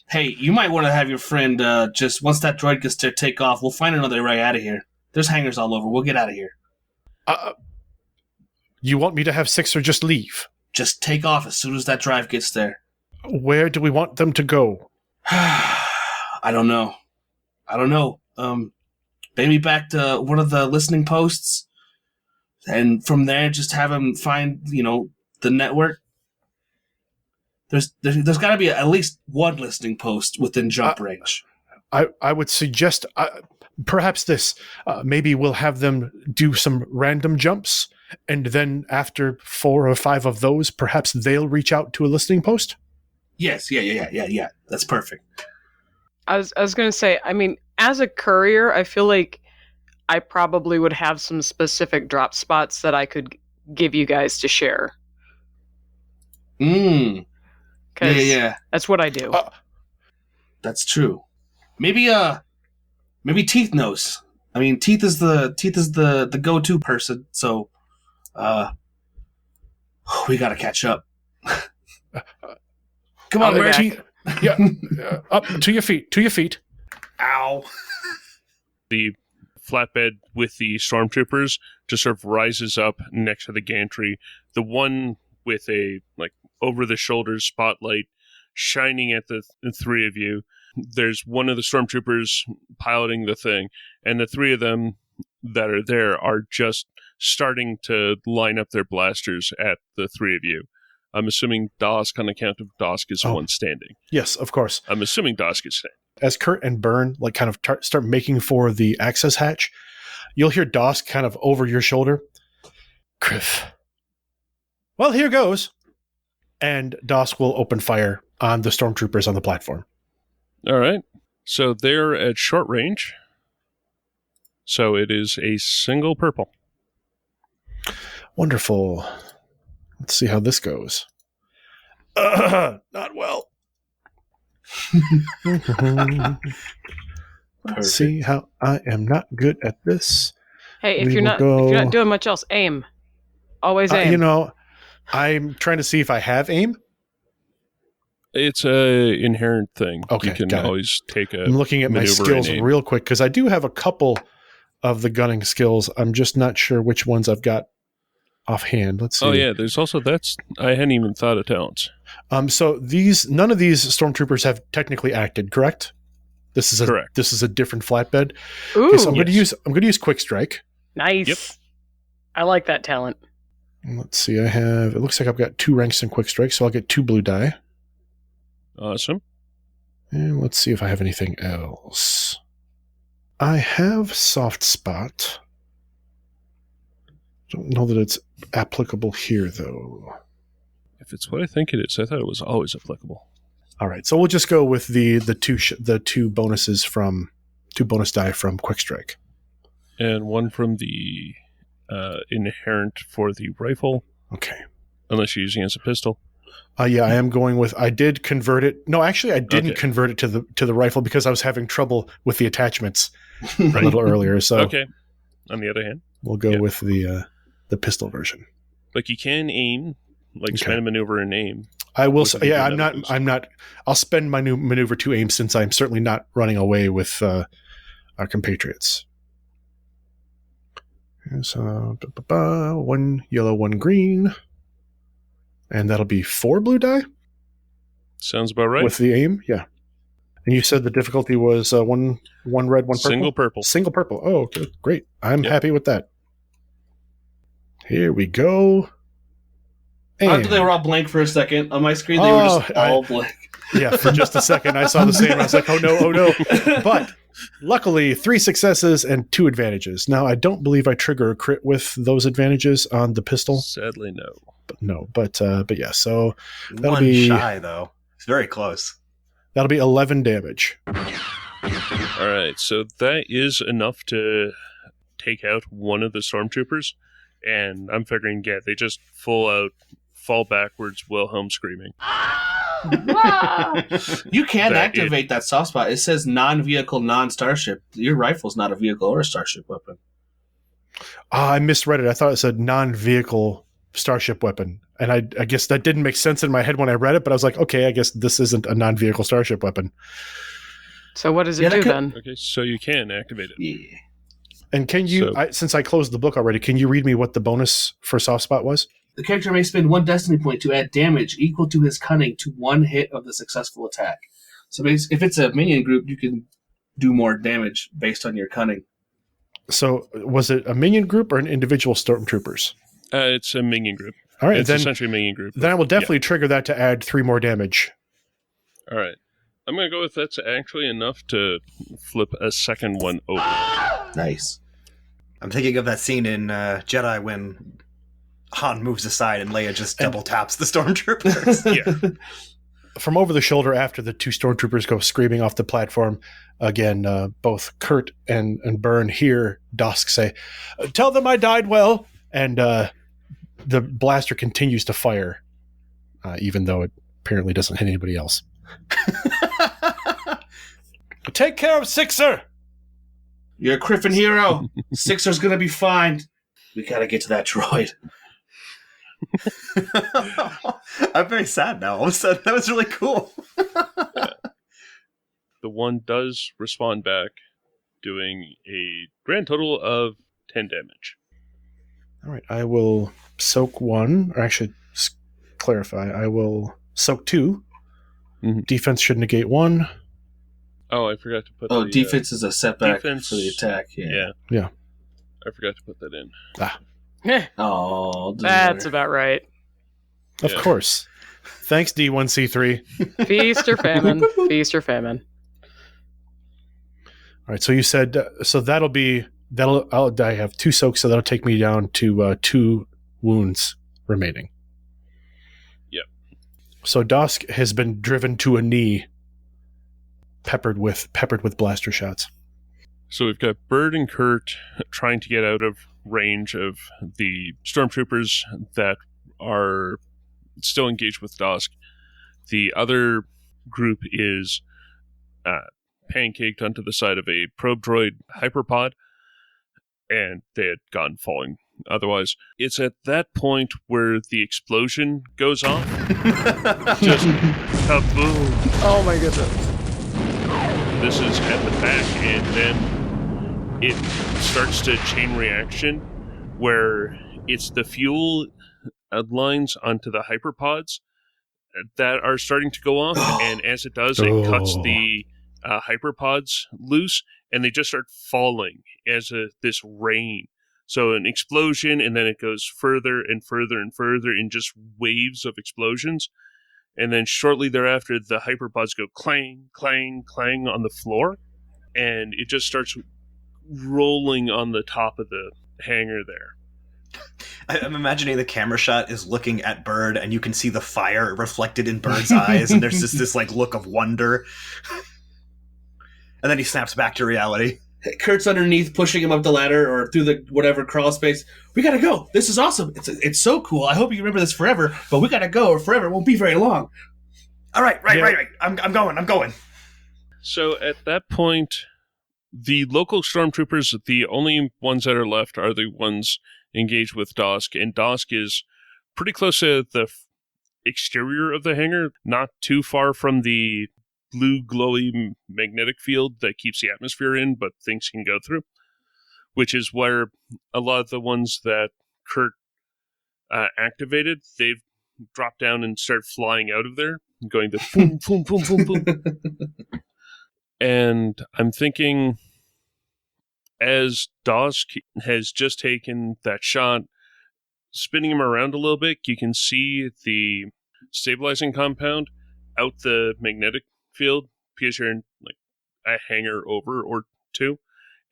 Speaker 5: Hey, you might want to have your friend just once that droid gets to take off, we'll find another way out of here. There's hangars all over. We'll get out of here.
Speaker 4: You want me to have 6 or just leave?
Speaker 5: Just take off as soon as that drive gets there.
Speaker 4: Where do we want them to go?
Speaker 5: I don't know. Maybe back to one of the listening posts, and from there just have them find, the network. There's got to be at least one listening post within jump range.
Speaker 4: I would suggest perhaps this. Maybe we'll have them do some random jumps, and then after 4 or 5 of those, perhaps they'll reach out to a listening post.
Speaker 5: Yes, yeah. That's perfect.
Speaker 2: I was going to say, I mean, as a courier, I feel like I probably would have some specific drop spots that I could give you guys to share.
Speaker 5: Yeah.
Speaker 2: That's what I do.
Speaker 5: That's true. Maybe Teeth knows. I mean, Teeth is the go-to person. So, we gotta catch up. Come on, Merch.
Speaker 4: Yeah, up to your feet. To your feet.
Speaker 5: Ow.
Speaker 3: The flatbed with the stormtroopers just sort of rises up next to the gantry. The one with a over-the-shoulder spotlight shining at the 3 of you. There's one of the stormtroopers piloting the thing, and the 3 of them that are there are just starting to line up their blasters at the 3 of you. I'm assuming Dosk, on account of Dosk, is the one standing.
Speaker 4: Yes, of course.
Speaker 3: I'm assuming Dosk is standing.
Speaker 4: As Kurt and Byrne kind of start making for the access hatch, you'll hear Dosk kind of over your shoulder. Criff. Well, here goes. And Dosk will open fire on the stormtroopers on the platform.
Speaker 3: All right. So they're at short range. So it is a single purple.
Speaker 4: Wonderful. Let's see how this goes. Not well. Let's see how I am not good at this.
Speaker 2: Hey, if you're not doing much else, aim. Always aim.
Speaker 4: I'm trying to see if I have aim.
Speaker 3: It's a inherent thing.
Speaker 4: Okay,
Speaker 3: you can always take a.
Speaker 4: I'm looking at my skills real quick because I do have a couple of the gunning skills. I'm just not sure which ones I've got offhand. Let's see.
Speaker 3: Oh yeah, there's also I hadn't even thought of talents.
Speaker 4: So none of these stormtroopers have technically acted, correct?
Speaker 3: Correct.
Speaker 4: This is a different flatbed.
Speaker 2: Ooh,
Speaker 4: okay, so I'm going to use quick strike.
Speaker 2: Nice.
Speaker 3: Yep.
Speaker 2: I like that talent.
Speaker 4: Let's see. It looks like I've got 2 ranks in quick strike, so I'll get 2 blue die.
Speaker 3: Awesome.
Speaker 4: And let's see if I have anything else. I have soft spot. Don't know that it's applicable here, though.
Speaker 3: If it's what I think it is, I thought it was always applicable.
Speaker 4: All right, so we'll just go with the two bonuses from 2 bonus die from quick strike,
Speaker 3: and one from the inherent for the rifle,
Speaker 4: Okay.
Speaker 3: unless you're using it as a pistol.
Speaker 4: Yeah, I am going with. I did convert it. No, actually, I didn't
Speaker 3: Okay.
Speaker 4: convert it to the rifle because I was having trouble with the attachments a little earlier. So
Speaker 3: Okay. On the other hand,
Speaker 4: we'll go
Speaker 3: Yeah.
Speaker 4: with the pistol version.
Speaker 3: like you can aim, like
Speaker 4: Okay.
Speaker 3: spend a maneuver and aim.
Speaker 4: I will.
Speaker 3: Which would be
Speaker 4: Yeah,
Speaker 3: good
Speaker 4: I'm not.
Speaker 3: boost.
Speaker 4: I'm not. I'll spend my new maneuver to aim since I'm certainly not running away with our compatriots. So one yellow, one green, and that'll be 4 blue die
Speaker 3: Sounds about right.
Speaker 4: with the aim. Yeah. And you said the difficulty was one red, one purple.
Speaker 3: Single purple.
Speaker 4: Single purple. Oh, okay, great. I'm
Speaker 3: Yep.
Speaker 4: happy with that. Here we go.
Speaker 5: After they were all blank for a second on my screen, they were just all blank.
Speaker 4: Yeah, for just a second, I saw the same. I was like, oh no. But luckily, 3 successes and 2 advantages. Now, I don't believe I trigger a crit with those advantages on the pistol.
Speaker 3: Sadly, no.
Speaker 4: But yeah, so that'll
Speaker 6: One
Speaker 4: be
Speaker 6: shy, though. It's very close.
Speaker 4: that'll be 11 damage.
Speaker 3: All right, so that is enough to take out one of the stormtroopers, and I'm figuring, yeah, they just fall backwards, Wilhelm screaming.
Speaker 5: You can
Speaker 3: That
Speaker 5: activate that soft spot. It says non-vehicle, non-starship. Your rifle's not a vehicle or a starship weapon.
Speaker 4: I misread it. I thought it said non-vehicle starship weapon, and I guess that didn't make sense in my head when I read it. But I was like, okay, I guess this isn't a non-vehicle starship weapon.
Speaker 2: So what does it
Speaker 5: Yeah, that
Speaker 2: do
Speaker 5: could-
Speaker 2: then?
Speaker 3: Okay, so you can activate it.
Speaker 5: Yeah.
Speaker 4: And can you,
Speaker 3: So-
Speaker 4: since I closed the book already, can you read me what the bonus for soft spot was?
Speaker 5: The character may spend 1 destiny point to add damage equal to his cunning to 1 hit of the successful attack. So if it's a minion group, you can do more damage based on your cunning.
Speaker 4: So was it a minion group or an individual stormtroopers?
Speaker 3: It's a minion group.
Speaker 4: All right,
Speaker 3: It's
Speaker 4: then
Speaker 3: essentially a minion group.
Speaker 4: I will definitely trigger that to add 3 more damage.
Speaker 3: All right. I'm going to go with that's actually enough to flip a second one over.
Speaker 5: Nice.
Speaker 6: I'm thinking of that scene in Jedi when Han moves aside and Leia just double taps the stormtroopers.
Speaker 3: Yeah.
Speaker 4: From over the shoulder after the 2 stormtroopers go screaming off the platform, again, both Kurt and Byrne hear Dosk say, "Tell them I died well," and the blaster continues to fire, even though it apparently doesn't hit anybody else. Take care of Sixer!
Speaker 5: You're a Griffin hero. Sixer's going to be fine. We got to get to that droid.
Speaker 6: I'm very sad now. All of a sudden, that was really cool.
Speaker 3: The one does respond back, doing a grand total of 10 damage.
Speaker 4: All right, I will soak 1, or actually, clarify, I will soak 2.
Speaker 3: Mhm.
Speaker 4: Defense should negate 1.
Speaker 3: Oh, I forgot to put
Speaker 5: Oh,
Speaker 3: the,
Speaker 5: defense is a setback
Speaker 3: defense-
Speaker 5: for the attack. Yeah.
Speaker 3: Yeah. I forgot to put that in.
Speaker 2: Eh,
Speaker 5: Oh,
Speaker 2: that's about right.
Speaker 4: Of
Speaker 3: Yeah.
Speaker 4: course. Thanks, D1C3.
Speaker 2: Feast or famine. Feast or famine.
Speaker 4: All right, so you said so I have 2 soaks, so that'll take me down to 2 wounds remaining.
Speaker 3: Yep.
Speaker 4: So Dosk has been driven to a knee, peppered with blaster shots.
Speaker 3: So we've got Bird and Kurt trying to get out of range of the stormtroopers that are still engaged with Dosk. The other group is pancaked onto the side of a probe droid hyperpod, and they had gone falling otherwise. It's at that point where the explosion goes off. Just kaboom.
Speaker 2: Oh my goodness.
Speaker 3: This is at the back, and then it starts to chain reaction where it's the fuel lines onto the hyperpods that are starting to go off, and as it does, it cuts the hyperpods loose, and they just start falling as this rain. So an explosion, and then it goes further and further and further in just waves of explosions. And then shortly thereafter, the hyperpods go clang, clang, clang on the floor, and it just starts rolling on the top of the hangar there.
Speaker 6: I'm imagining the camera shot is looking at Bird, and you can see the fire reflected in Bird's eyes, and there's just this like look of wonder. And then he snaps back to reality.
Speaker 5: Kurt's underneath, pushing him up the ladder or through the whatever crawl space. We gotta go. This is awesome. It's so cool. I hope you remember this forever. But we gotta go, or forever. It won't be very long.
Speaker 6: All right. I'm going.
Speaker 3: So at that point, the local stormtroopers, the only ones that are left are the ones engaged with Dosk, and Dosk is pretty close to the exterior of the hangar, not too far from the blue glowy magnetic field that keeps the atmosphere in, but things can go through, which is where a lot of the ones that Kurt activated, they've dropped down and start flying out of there, going the boom, boom, boom, boom, boom. And I'm thinking, as Dosk has just taken that shot, spinning him around a little bit, you can see the stabilizing compound out the magnetic field, because you're in like a hangar over or two,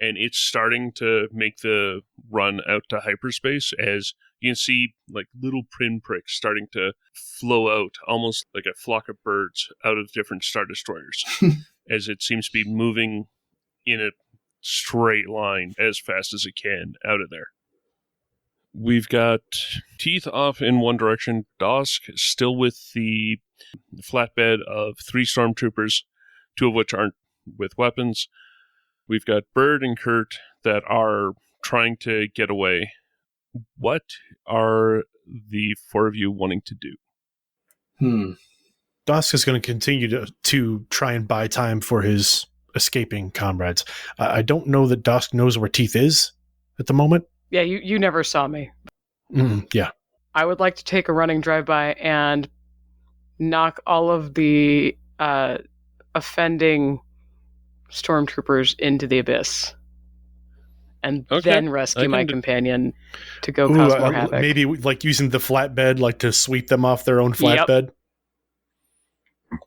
Speaker 3: and it's starting to make the run out to hyperspace, as you can see like little pinpricks starting to flow out, almost like a flock of birds out of different Star Destroyers, as it seems to be moving in a straight line as fast as it can out of there. We've got Teeth off in one direction, Dosk still with the flatbed of 3 stormtroopers, 2 of which aren't with weapons. We've got Bird and Kurt that are trying to get away. What are the 4 of you wanting to do?
Speaker 4: Dosk is going to continue to try and buy time for his escaping comrades. I don't know that Dosk knows where Teeth is at the moment.
Speaker 2: Yeah, you never saw me.
Speaker 4: Yeah.
Speaker 2: I would like to take a running drive-by and knock all of the offending stormtroopers into the abyss. And then rescue my companion to go cause more havoc.
Speaker 4: Maybe like using the flatbed, like to sweep them off their own flatbed.
Speaker 3: Yep.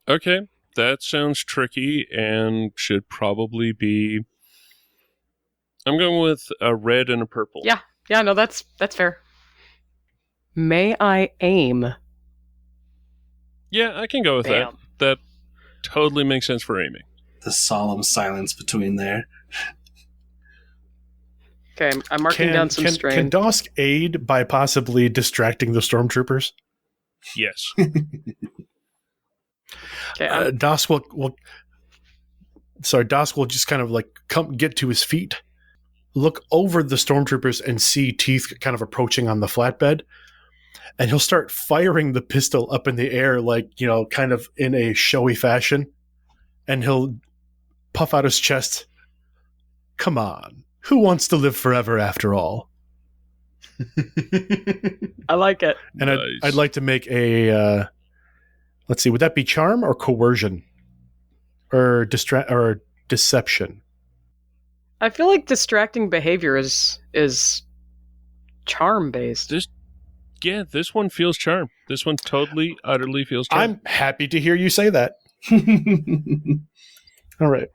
Speaker 3: Okay, that sounds tricky and should probably be... I'm going with a red and a purple.
Speaker 2: Yeah, no, that's fair. May I aim?
Speaker 3: Yeah, I can go with that. That totally makes sense for aiming.
Speaker 5: The solemn silence between there.
Speaker 2: Okay, I'm marking down some strain.
Speaker 4: Can Dosk aid by possibly distracting the stormtroopers?
Speaker 3: Yes.
Speaker 2: Okay,
Speaker 4: Dosk will just kind of like get to his feet, look over the stormtroopers and see Teeth kind of approaching on the flatbed, and he'll start firing the pistol up in the air, like, kind of in a showy fashion, and he'll puff out his chest. Come on, who wants to live forever after all?
Speaker 2: I like it.
Speaker 4: And nice. I'd like to make a let's see, would that be charm or coercion or deception?
Speaker 2: I feel like distracting behavior is charm based.
Speaker 3: This one feels charm. This one totally, utterly feels charm.
Speaker 4: I'm happy to hear you say that. All right.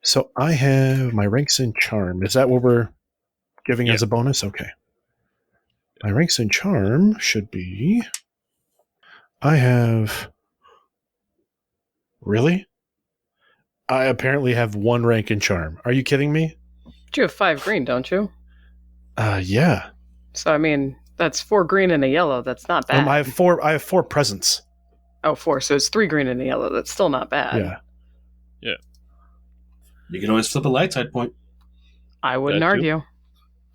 Speaker 4: So I have my ranks in charm. Is that what we're giving as a bonus? Okay. My ranks in charm should be... I have... Really? I apparently have 1 rank in charm. Are you kidding me?
Speaker 2: You have 5 green, don't you?
Speaker 4: Yeah.
Speaker 2: So, I mean, that's 4 green and a yellow. That's not bad.
Speaker 4: I have 4 presents.
Speaker 2: Oh, 4. So it's 3 green and a yellow. That's still not bad.
Speaker 4: Yeah.
Speaker 5: You can always flip a light side point.
Speaker 2: I wouldn't argue.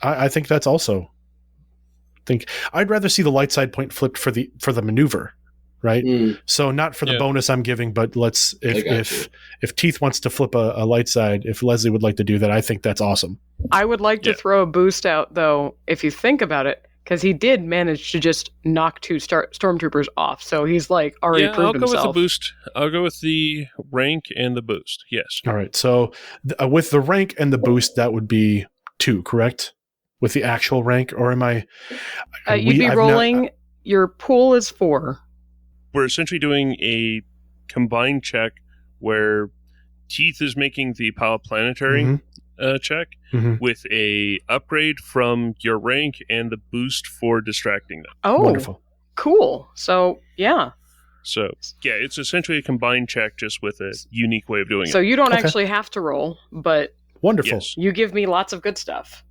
Speaker 4: I think that's also... I'd rather see the light side point flipped for the maneuver, right? So not for the bonus I'm giving, but if Teeth wants to flip a light side, if Leslie would like to do that, I think that's awesome.
Speaker 2: I would like to throw a boost out, though, if you think about it, because he did manage to just knock 2 stormtroopers off, so he's like already proved himself.
Speaker 3: I'll go with the boost. I'll go with the rank and the boost. Yes.
Speaker 4: All right. So with the rank and the boost, that would be 2, correct? With the actual rank, or am I?
Speaker 2: You'd be rolling. Your pool is 4.
Speaker 3: We're essentially doing a combined check where Teeth is making the Planetary check with a upgrade from your rank and the boost for distracting them.
Speaker 2: Oh,
Speaker 4: wonderful.
Speaker 2: Cool. So, yeah.
Speaker 3: So, yeah, it's essentially a combined check just with a unique way of doing
Speaker 2: So
Speaker 3: it.
Speaker 2: you don't
Speaker 4: Okay.
Speaker 2: actually have to roll, but
Speaker 4: Wonderful.
Speaker 3: Yes.
Speaker 2: you give me lots of good stuff.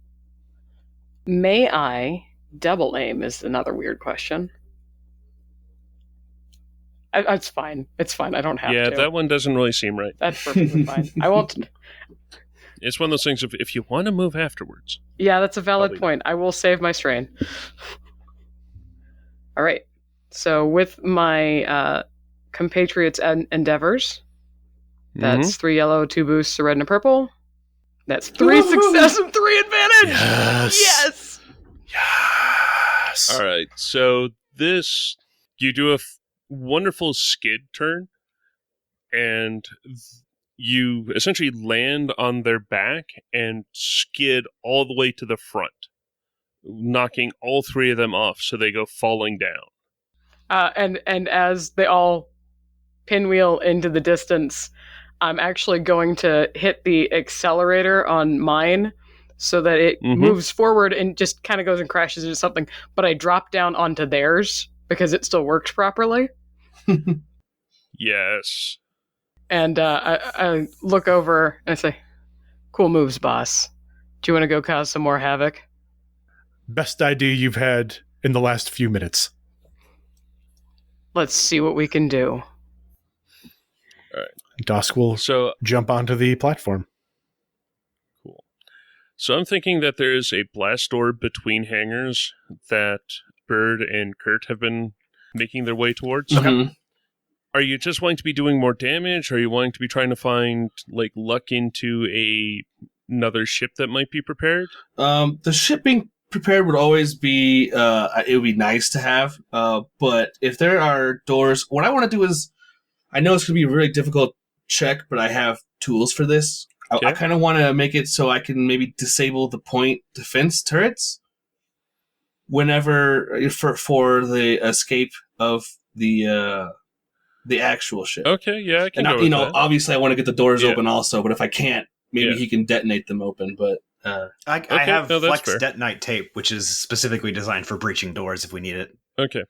Speaker 2: May I double aim is another weird question. It's fine. It's fine. I don't have
Speaker 3: Yeah,
Speaker 2: to.
Speaker 3: that one doesn't really seem right.
Speaker 2: That's perfectly fine. I won't.
Speaker 3: It's one of those things, if you want to move afterwards.
Speaker 2: Yeah, that's a valid
Speaker 3: Probably
Speaker 2: point. I will save my strain. All right. So with my compatriots' endeavors, that's 3 yellow, 2 boosts, a red and a purple. That's 3 success and 3 advantage.
Speaker 4: Yes.
Speaker 2: Yes.
Speaker 3: All right, so you do a wonderful skid turn, and you essentially land on their back and skid all the way to the front, knocking all 3 of them off, so they go falling down.
Speaker 2: And as they all pinwheel into the distance, I'm actually going to hit the accelerator on mine so that it moves forward and just kind of goes and crashes into something, but I drop down onto theirs because it still works properly.
Speaker 3: Yes.
Speaker 2: And I look over and I say, "Cool moves, boss. Do you want to go cause some more havoc?"
Speaker 4: Best idea you've had in the last few minutes.
Speaker 2: Let's see what we can do.
Speaker 4: Dosk will
Speaker 3: So,
Speaker 4: jump onto the platform.
Speaker 3: cool. So I'm thinking that there is a blast door between hangars that Bird and Kurt have been making their way towards.
Speaker 5: Mhm.
Speaker 3: Are you just wanting to be doing more damage? Or are you wanting to be trying to find luck into another ship that might be prepared?
Speaker 5: The shipping prepared would always be it would be nice to have. But if there are doors, what I want to do is, I know it's going to be a really difficult check, but I have tools for this.
Speaker 3: Okay.
Speaker 5: I kind of want to make it so I can maybe disable the point defense turrets whenever for the escape of the actual ship.
Speaker 3: Okay, yeah, I can
Speaker 5: And
Speaker 3: go with that.
Speaker 5: obviously I want to get the doors
Speaker 3: Yeah.
Speaker 5: open also, but if I can't, maybe
Speaker 3: Yeah.
Speaker 5: he can detonate them open. But
Speaker 6: I
Speaker 3: Okay,
Speaker 6: have
Speaker 3: no, that's
Speaker 6: Flex
Speaker 3: fair.
Speaker 6: Detonite tape, which is specifically designed for breaching doors if we need it.
Speaker 3: Okay.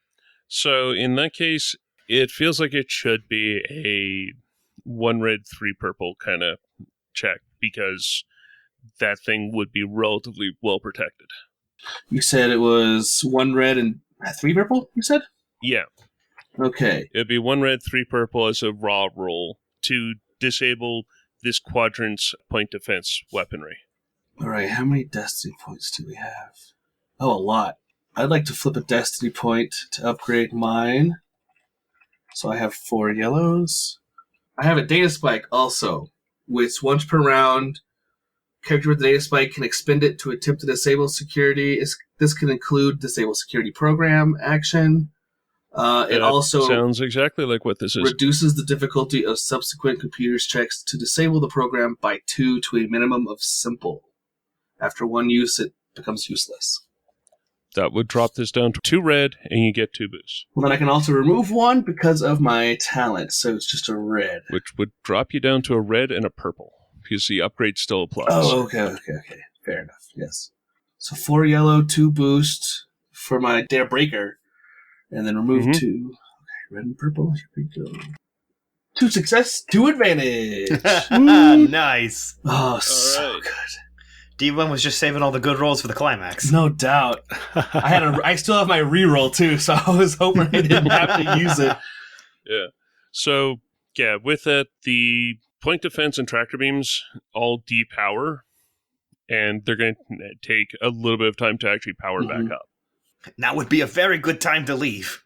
Speaker 3: So in that case, it feels like it should be a 1 red, 3 purple kind of check, because that thing would be relatively well protected.
Speaker 5: you said it was 1 red and 3 purple, you said?
Speaker 3: Yeah,
Speaker 5: Okay.
Speaker 3: it'd be 1 red, 3 purple as a raw roll to disable this quadrant's point defense weaponry.
Speaker 5: All right, how many destiny points do we have? Oh, a lot. I'd like to flip a destiny point to upgrade mine. So I have 4 yellows. I have a data spike also, which once per round, character with the data spike can expend it to attempt to disable security. This can include disable security program action. It
Speaker 3: That
Speaker 5: also
Speaker 3: sounds exactly like what this is.
Speaker 5: reduces the difficulty of subsequent computers checks to disable the program by 2 to a minimum of simple. After 1 use, it becomes useless.
Speaker 3: That would drop this down to 2 red, and you get 2 boosts,
Speaker 5: Well, then I can also remove 1 because of my talent, so it's just a red.
Speaker 3: which would drop you down to a red and a purple, because the upgrade still applies.
Speaker 5: Oh, okay. Fair enough, yes. So 4 yellow, 2 boost for my Dare Breaker, and then remove 2. Okay, red and purple, here we go. 2 success, 2 advantage!
Speaker 6: Nice.
Speaker 5: Oh, so
Speaker 3: right.
Speaker 5: good.
Speaker 6: D1 was just saving all the good rolls for the climax.
Speaker 5: No doubt. I still have my reroll too, so I was hoping I didn't have to use it.
Speaker 3: Yeah. So, yeah, with that, the point defense and tractor beams all depower, and they're going to take a little bit of time to actually power back up.
Speaker 6: Now would be a very good time to leave.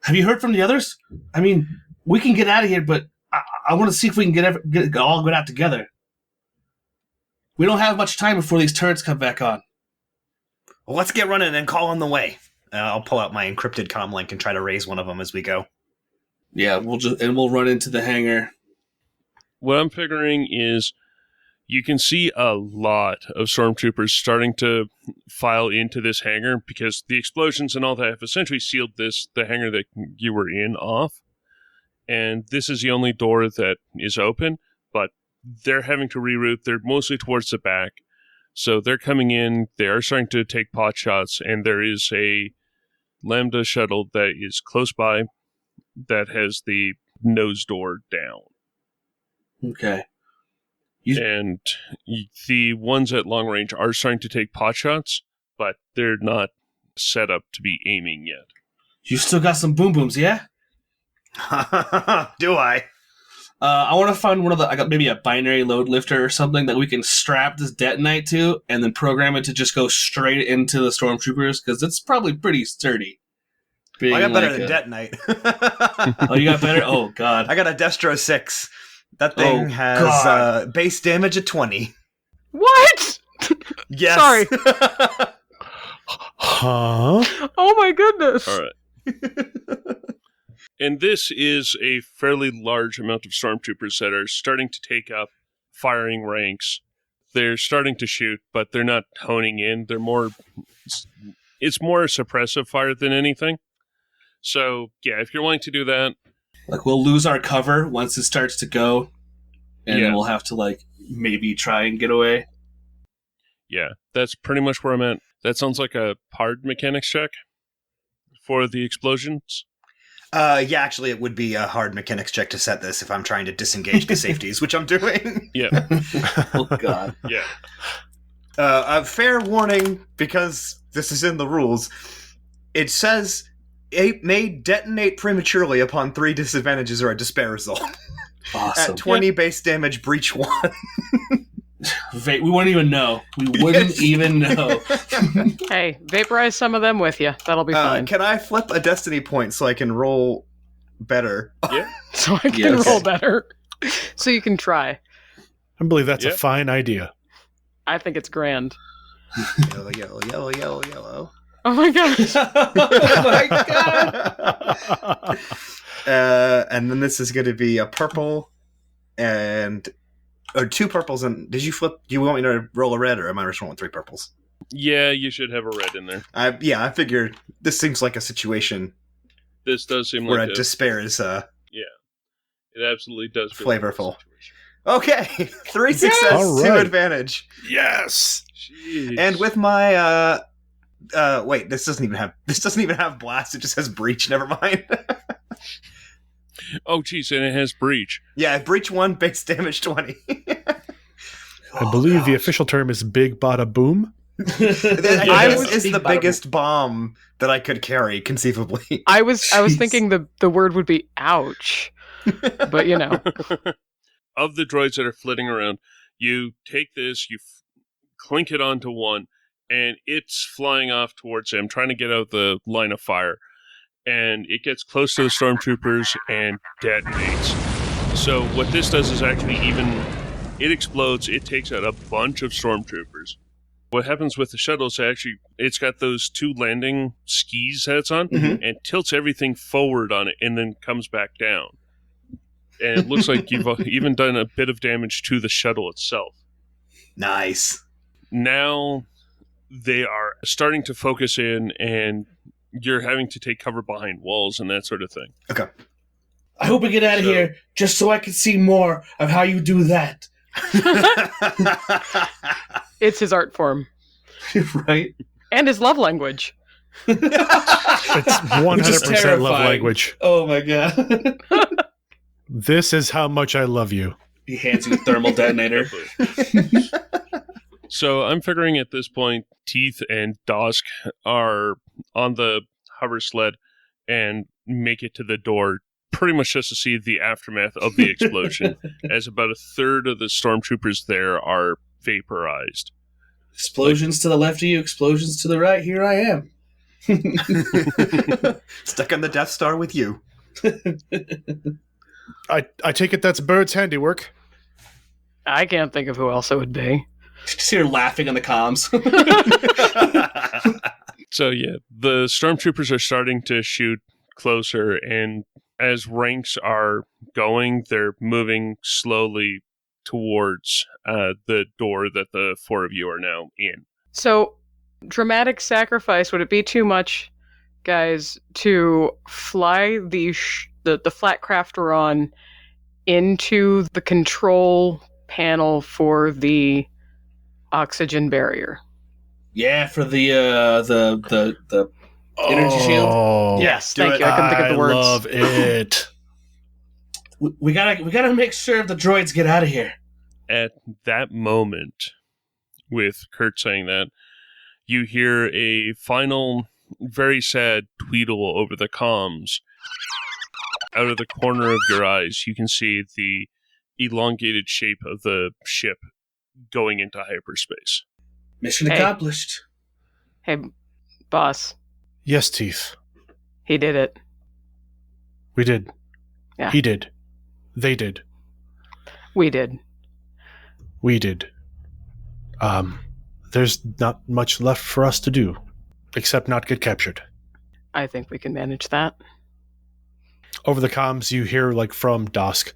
Speaker 5: Have you heard from the others? I mean, we can get out of here, but I want to see if we can all get out together. We don't have much time before these turrets come back on.
Speaker 6: Well, let's get running and call on the way. I'll pull out my encrypted comm link and try to raise one of them as we go.
Speaker 5: Yeah, we'll run into the hangar.
Speaker 3: What I'm figuring is you can see a lot of stormtroopers starting to file into this hangar, because the explosions and all that have essentially sealed the hangar that you were in off. And this is the only door that is open, but they're having to reroute. They're mostly towards the back. So they're coming in, they are starting to take pot shots, and there is a Lambda shuttle that is close by, that has the nose door down.
Speaker 5: Okay.
Speaker 3: And the ones at long range are starting to take pot shots, but they're not set up to be aiming yet.
Speaker 5: You still got some boom booms, yeah?
Speaker 6: Do I?
Speaker 5: I want to find I got maybe a binary load lifter or something that we can strap this detonite to and then program it to just go straight into the stormtroopers, because it's probably pretty sturdy.
Speaker 6: I got better than detonite.
Speaker 5: Oh, you got better? Oh, God.
Speaker 6: I got a Destro 6. That thing has base damage of 20.
Speaker 2: What?
Speaker 6: Yes.
Speaker 2: Sorry.
Speaker 4: Huh?
Speaker 2: Oh my goodness.
Speaker 3: All right. And this is a fairly large amount of stormtroopers that are starting to take up firing ranks. They're starting to shoot, but they're not honing in. It's more suppressive fire than anything. So, yeah, if you're wanting to do that...
Speaker 5: Like, we'll lose our cover once it starts to go, and then we'll have to, like, maybe try and get away.
Speaker 3: Yeah, that's pretty much where I'm at. That sounds like a hard mechanics check for the explosions.
Speaker 6: Yeah, actually, it would be a hard mechanics check to set this if I'm trying to disengage the safeties, which I'm doing.
Speaker 3: Yeah.
Speaker 5: Oh, God.
Speaker 3: Yeah.
Speaker 6: A fair warning, because this is in the rules. It says... It may detonate prematurely upon 3 disadvantages or a despair result.
Speaker 5: Awesome.
Speaker 6: At 20 base damage, breach 1.
Speaker 5: We wouldn't even know. We wouldn't even know.
Speaker 2: Hey, vaporize some of them with you. That'll be fine.
Speaker 6: Can I flip a destiny point so I can roll better?
Speaker 3: Yeah.
Speaker 2: So I can roll better. So you can try.
Speaker 4: I believe that's a fine idea.
Speaker 2: I think it's grand.
Speaker 6: Yellow, yellow, yellow, yellow, yellow.
Speaker 2: Oh my gosh.
Speaker 5: Oh my God.
Speaker 6: And then this is going to be a purple or 2 purples. And did you flip? Do you want me to roll a red, or am I just rolling 3 purples?
Speaker 3: Yeah, you should have a red in there.
Speaker 6: I figured this seems like a situation.
Speaker 3: This does seem
Speaker 6: where
Speaker 3: like
Speaker 6: a despair is.
Speaker 3: Yeah, it absolutely does.
Speaker 6: Flavorful. Okay, 3 success, 2 advantage.
Speaker 4: Yes.
Speaker 3: Jeez.
Speaker 6: And with my wait, this doesn't even have blast. It just has breach. Never mind.
Speaker 3: Oh, geez, and it has breach.
Speaker 6: Yeah, breach 1, base damage 20.
Speaker 4: I believe the official term is Big Bada Boom.
Speaker 6: Is the biggest bomb that I could carry, conceivably.
Speaker 2: I was thinking the word would be ouch, but you know.
Speaker 3: Of the droids that are flitting around, you take this, you clink it onto one, and it's flying off towards him, trying to get out the line of fire. And it gets close to the stormtroopers and detonates. So what this does is actually it explodes, it takes out a bunch of stormtroopers. What happens with the shuttle is it's got those 2 landing skis that it's on, and tilts everything forward on it and then comes back down. And it looks like you've even done a bit of damage to the shuttle itself.
Speaker 6: Nice.
Speaker 3: Now they are starting to focus in, and you're having to take cover behind walls and that sort of thing.
Speaker 6: Okay.
Speaker 5: I hope we get out of here just so I can see more of how you do that.
Speaker 2: It's his art form.
Speaker 5: Right?
Speaker 2: And his love language.
Speaker 4: It's 100% love language.
Speaker 5: Oh my God.
Speaker 4: This is how much I love you.
Speaker 5: He hands you a thermal detonator.
Speaker 3: So I'm figuring at this point, Teeth and Dosk are on the hover sled and make it to the door pretty much just to see the aftermath of the explosion, as about a third of the stormtroopers there are vaporized.
Speaker 5: Explosions to the left of you, explosions to the right. Here I am.
Speaker 6: Stuck on the Death Star with you.
Speaker 4: I take it that's Bird's handiwork.
Speaker 2: I can't think of who else it would be.
Speaker 5: Just hear laughing on the comms.
Speaker 3: So yeah, the stormtroopers are starting to shoot closer, and as ranks are going, they're moving slowly towards the door that the 4 of you are now in.
Speaker 2: So, dramatic sacrifice, would it be too much, guys, to fly the flat craft we're on into the control panel for the oxygen barrier?
Speaker 5: Yeah, for the Energy shield?
Speaker 4: Oh,
Speaker 2: Yes,
Speaker 6: do
Speaker 2: thank
Speaker 6: it.
Speaker 2: you. I couldn't think of the words.
Speaker 4: I love it.
Speaker 5: We gotta make sure the droids get out of here.
Speaker 3: At that moment, with Kurt saying that, you hear a final, very sad tweedle over the comms. Out of the corner of your eyes, you can see the elongated shape of the ship going into hyperspace.
Speaker 5: Mission
Speaker 2: Hey.
Speaker 5: accomplished.
Speaker 2: Hey, boss,
Speaker 4: Yes, Teeth.
Speaker 2: he did it.
Speaker 4: We did.
Speaker 2: Yeah.
Speaker 4: He did. They did.
Speaker 2: We did.
Speaker 4: We did. There's not much left for us to do, except not get captured.
Speaker 2: I think we can manage that.
Speaker 4: Over the comms, you hear, like, from Dosk.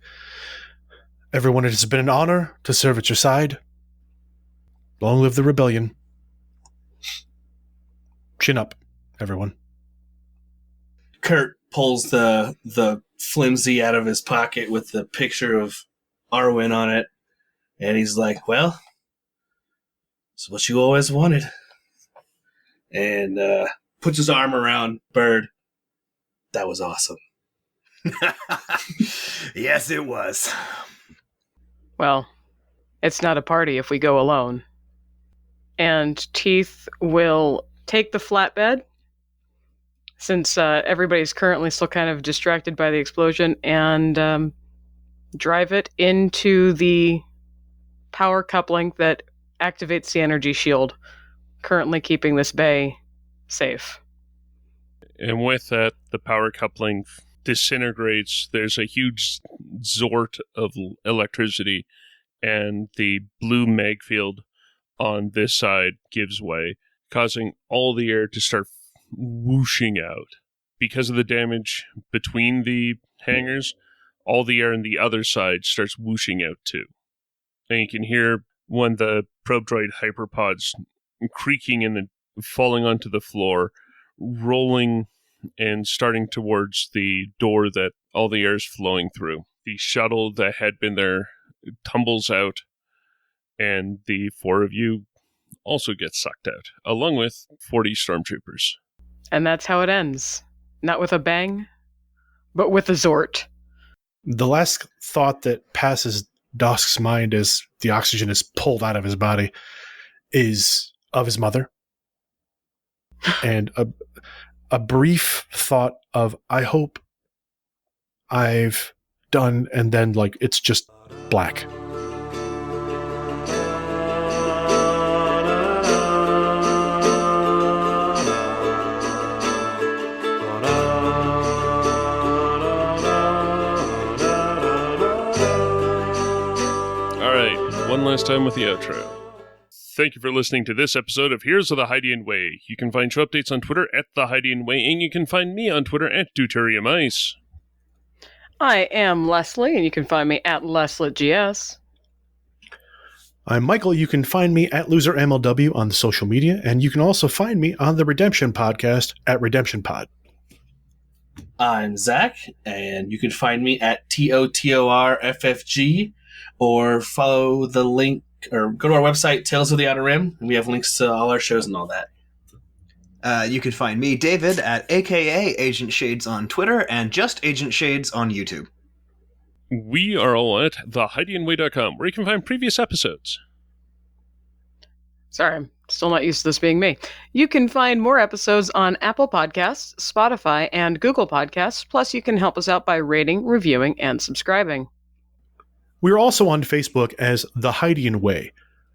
Speaker 4: Everyone, it has been an honor to serve at your side. Long live the rebellion. Chin up, everyone.
Speaker 5: Kurt pulls the flimsy out of his pocket with the picture of Arwen on it, and he's like, well, it's what you always wanted. And puts his arm around Bird. That was awesome.
Speaker 6: Yes, it was.
Speaker 2: Well, it's not a party if we go alone. And Teeth will take the flatbed, since everybody's currently still kind of distracted by the explosion, and drive it into the power coupling that activates the energy shield, currently keeping this bay safe.
Speaker 3: And with that, the power coupling disintegrates. There's a huge zort of electricity, and the blue mag field on this side gives way, causing all the air to start whooshing out. Because of the damage between the hangars, all the air on the other side starts whooshing out too. And you can hear one of the probe droid hyperpods creaking and falling onto the floor, rolling and starting towards the door that all the air is flowing through. The shuttle that had been there tumbles out, and the four of you also get sucked out, along with 40 stormtroopers.
Speaker 2: And that's how it ends. Not with a bang, but with a zort.
Speaker 4: The last thought that passes Dosk's mind as the oxygen is pulled out of his body is of his mother. And a brief thought of, I hope I've done, and then, like, it's just black.
Speaker 3: One last time with the outro. Thank you for listening to this episode of Heroes of the Hydian Way. You can find show updates on Twitter at The Hydian Way, and you can find me on Twitter at Deuterium Ice.
Speaker 2: I am Leslie, and you can find me at LesletGS.
Speaker 4: I'm Michael. You can find me at LoserMLW on the social media, and you can also find me on the Redemption Podcast at RedemptionPod.
Speaker 5: I'm Zach, and you can find me at TOTORFFG, or follow the link, or go to our website, Tales of the Outer Rim, and we have links to all our shows and all that.
Speaker 6: You can find me, David, at AKA Agent Shades on Twitter, and just Agent Shades on YouTube.
Speaker 3: We are all at thehydianway.com, where you can find previous episodes.
Speaker 2: Sorry, I'm still not used to this being me. You can find more episodes on Apple Podcasts, Spotify, and Google Podcasts, plus you can help us out by rating, reviewing, and subscribing.
Speaker 4: We're also on Facebook as The Hydian Way.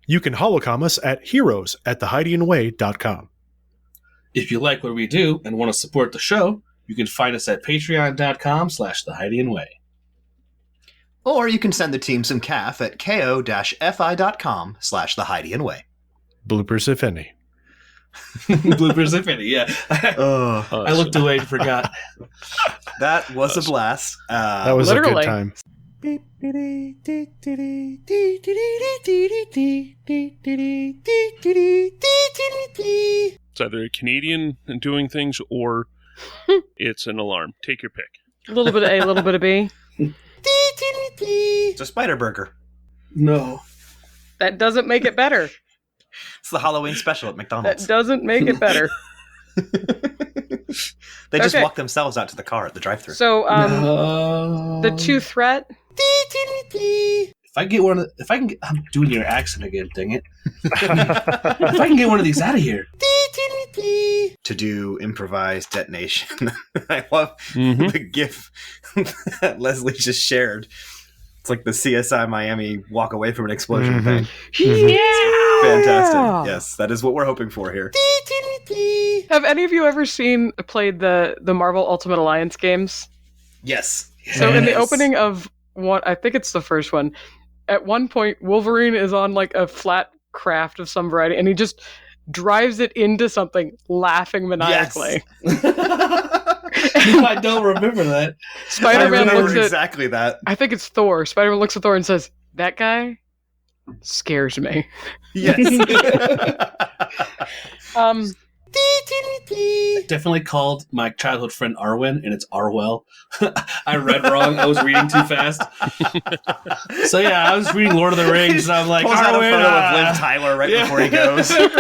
Speaker 4: You can holocom us at heroes@thehydianway.com.
Speaker 5: If you like what we do and want to support the show, you can find us at patreon.com/thehydianway.
Speaker 6: Or you can send the team some calf at ko-fi.com/thehydianway.
Speaker 4: Bloopers, if any.
Speaker 5: Bloopers, if any, yeah. I looked away and forgot.
Speaker 6: That was a blast.
Speaker 4: That was
Speaker 2: literally
Speaker 4: a good time.
Speaker 3: It's either a Canadian doing things or it's an alarm. Take your pick.
Speaker 2: A little bit of A, a little bit of B.
Speaker 6: It's a spider burger.
Speaker 5: No.
Speaker 2: That doesn't make it better.
Speaker 6: It's the Halloween special at
Speaker 2: That
Speaker 6: McDonald's.
Speaker 2: doesn't make it better.
Speaker 6: They just
Speaker 2: Okay.
Speaker 6: walk themselves out to the car at the drive-thru.
Speaker 2: So,
Speaker 5: No.
Speaker 2: the 2 threat.
Speaker 5: If I get one of if I can get, I'm doing your accent again, dang it. If I can get one of these out of here.
Speaker 6: To do improvised detonation. I love
Speaker 3: Mhm.
Speaker 6: the GIF that Leslie just shared. It's like the CSI Miami walk away from an explosion thing.
Speaker 2: Yeah!
Speaker 6: Fantastic. Yes, that is what we're hoping for here.
Speaker 2: Have any of you ever played the Marvel Ultimate Alliance games?
Speaker 6: Yes.
Speaker 2: So in the
Speaker 5: Yes.
Speaker 2: opening of one, I think it's the first one, at one point Wolverine is on like a flat craft of some variety and he just drives it into something, laughing maniacally.
Speaker 5: I don't remember that.
Speaker 6: I
Speaker 2: Spider-Man
Speaker 6: remember
Speaker 2: looks at,
Speaker 6: exactly that.
Speaker 2: I think it's Thor. Spider-Man looks at Thor and says, "That guy scares me."
Speaker 6: Yes.
Speaker 5: Definitely called my childhood friend Arwen, and it's Arwell. I read wrong. I was reading too fast. So yeah, I was reading Lord of the Rings, and I'm like,
Speaker 6: Pulls out a
Speaker 5: Arwen,
Speaker 6: photo of Liv Tyler right before he goes.
Speaker 5: Right?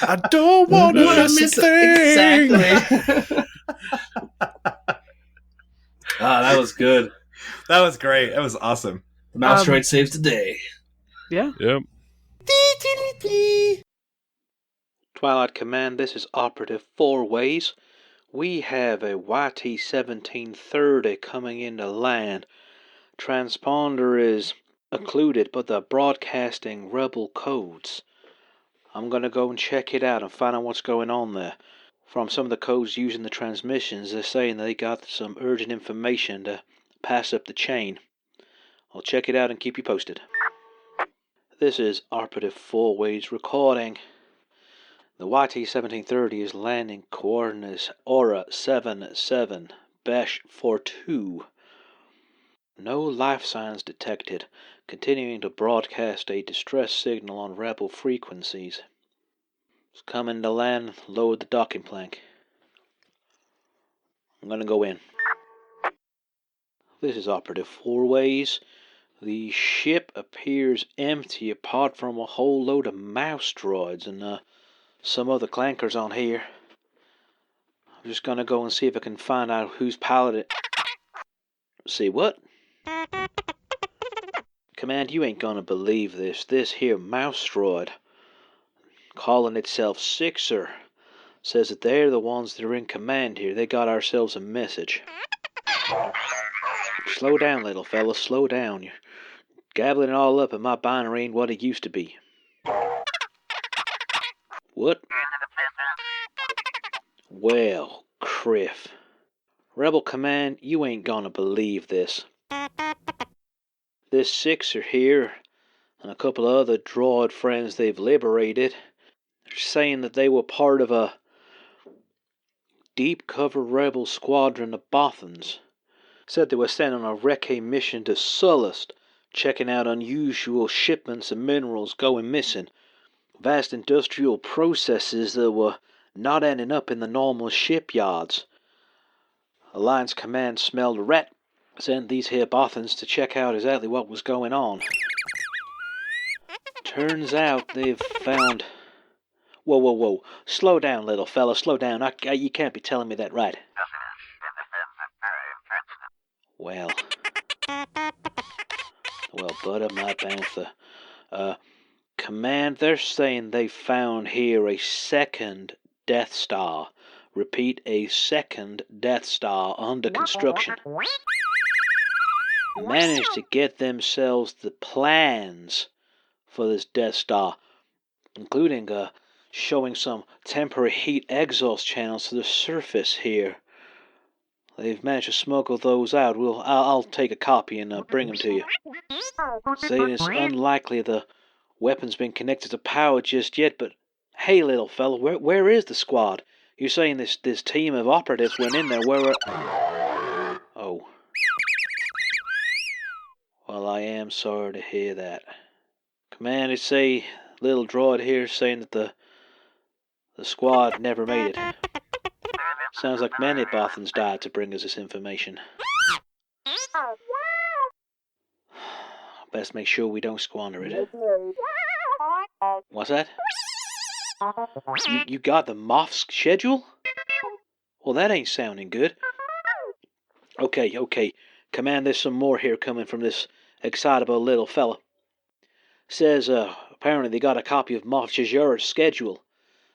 Speaker 4: I don't want to miss a thing.
Speaker 5: Exactly. That was good.
Speaker 6: That was great. That was awesome.
Speaker 5: The mouse droid saves the day.
Speaker 2: Yeah.
Speaker 3: Yep.
Speaker 7: Twilight Command, this is Operative 4 Ways. We have a YT-1730 coming into land. Transponder is occluded, but they're broadcasting rebel codes. I'm gonna go and check it out and find out what's going on there. From some of the codes using the transmissions, they're saying they got some urgent information to pass up the chain. I'll check it out and keep you posted. This is Operative 4 Ways recording. The YT-1730 is landing coordinates Aura 77 Besh 42. No life signs detected, continuing to broadcast a distress signal on rebel frequencies. It's coming to land, load the docking plank. I'm gonna go in. This is Operative 4 Ways. The ship appears empty apart from a whole load of mouse droids and some other clankers on here. I'm just gonna go and see if I can find out who's piloted. See what? Command, you ain't gonna believe this. This here mouse droid, calling itself Sixer, says that they're the ones that are in command here. They got ourselves a message. Slow down, little fella, slow down. You're gabbling it all up and my binary ain't what it used to be. What? Well, Criff. Rebel Command, you ain't gonna believe this. This Sixer here, and a couple of other droid friends they've liberated, they're saying that they were part of a deep cover rebel squadron of Bothans. Said they were sent on a recce mission to Sullust, checking out unusual shipments of minerals going missing. Vast industrial processes that were not ending up in the normal shipyards. Alliance Command smelled a rat, sent these here Bothans to check out exactly what was going on. Turns out they've found... Whoa. Slow down, little fella, slow down. You can't be telling me that right. Well, butter my bantha. Command, they're saying they found here a second Death Star. Repeat, a second Death Star under construction. Managed to get themselves the plans for this Death Star, including showing some temporary heat exhaust channels to the surface here. They've managed to smuggle those out. I'll take a copy and bring them to you. Saying it's unlikely the weapon's been connected to power just yet, but hey, little fella, where is the squad? You're saying this team of operatives went in there. Where are... Oh. Well, I am sorry to hear that. Command, it's a little droid here saying that the squad never made it. Sounds like many Bothans died to bring us this information. Best make sure we don't squander it. What's that? You got the Moff's schedule? Well, that ain't sounding good. Okay. Command, there's some more here coming from this excitable little fella. Says, apparently they got a copy of Moff Jajar's schedule,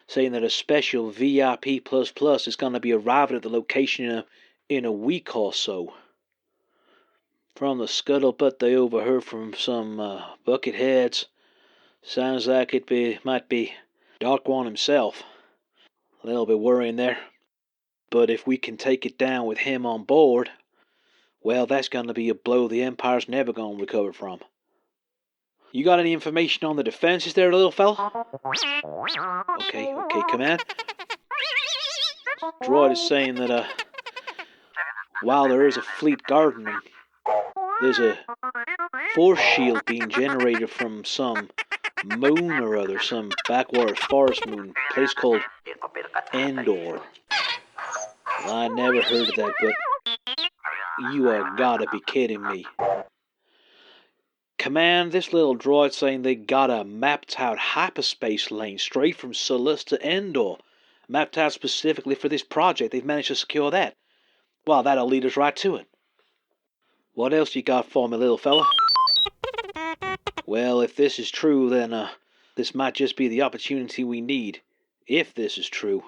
Speaker 7: saying that a special VIP++ is going to be arriving at the location in a week or so. From the scuttlebutt they overheard from some bucketheads, sounds like might be Dark One himself. A little bit worrying there. But if we can take it down with him on board, well, that's going to be a blow the Empire's never going to recover from. You got any information on the defenses there, little fella? Okay, Command. Droid is saying that, while there is a fleet guarding them, there's a force shield being generated from some moon or other, some backwater forest moon, place called Endor. Well, I never heard of that, but you are gotta be kidding me. Command, this little droid saying they got a mapped out hyperspace lane straight from Sullust to Endor. Mapped out specifically for this project. They've managed to secure that. Well, that'll lead us right to it. What else you got for me, little fella? Well, if this is true, then this might just be the opportunity we need. If this is true.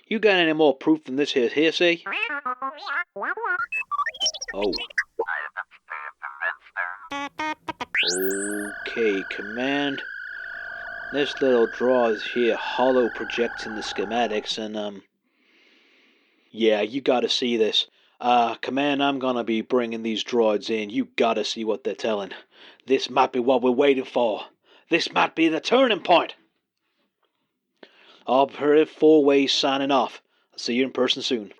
Speaker 7: You got any more proof than this here hearsay? Oh. Okay, Command. This little droid here hollow projecting the schematics and, yeah, you gotta see this. Command, I'm gonna be bringing these droids in. You gotta see what they're telling. This might be what we're waiting for. This might be the turning point. Operative 4 Ways signing off. I'll see you in person soon.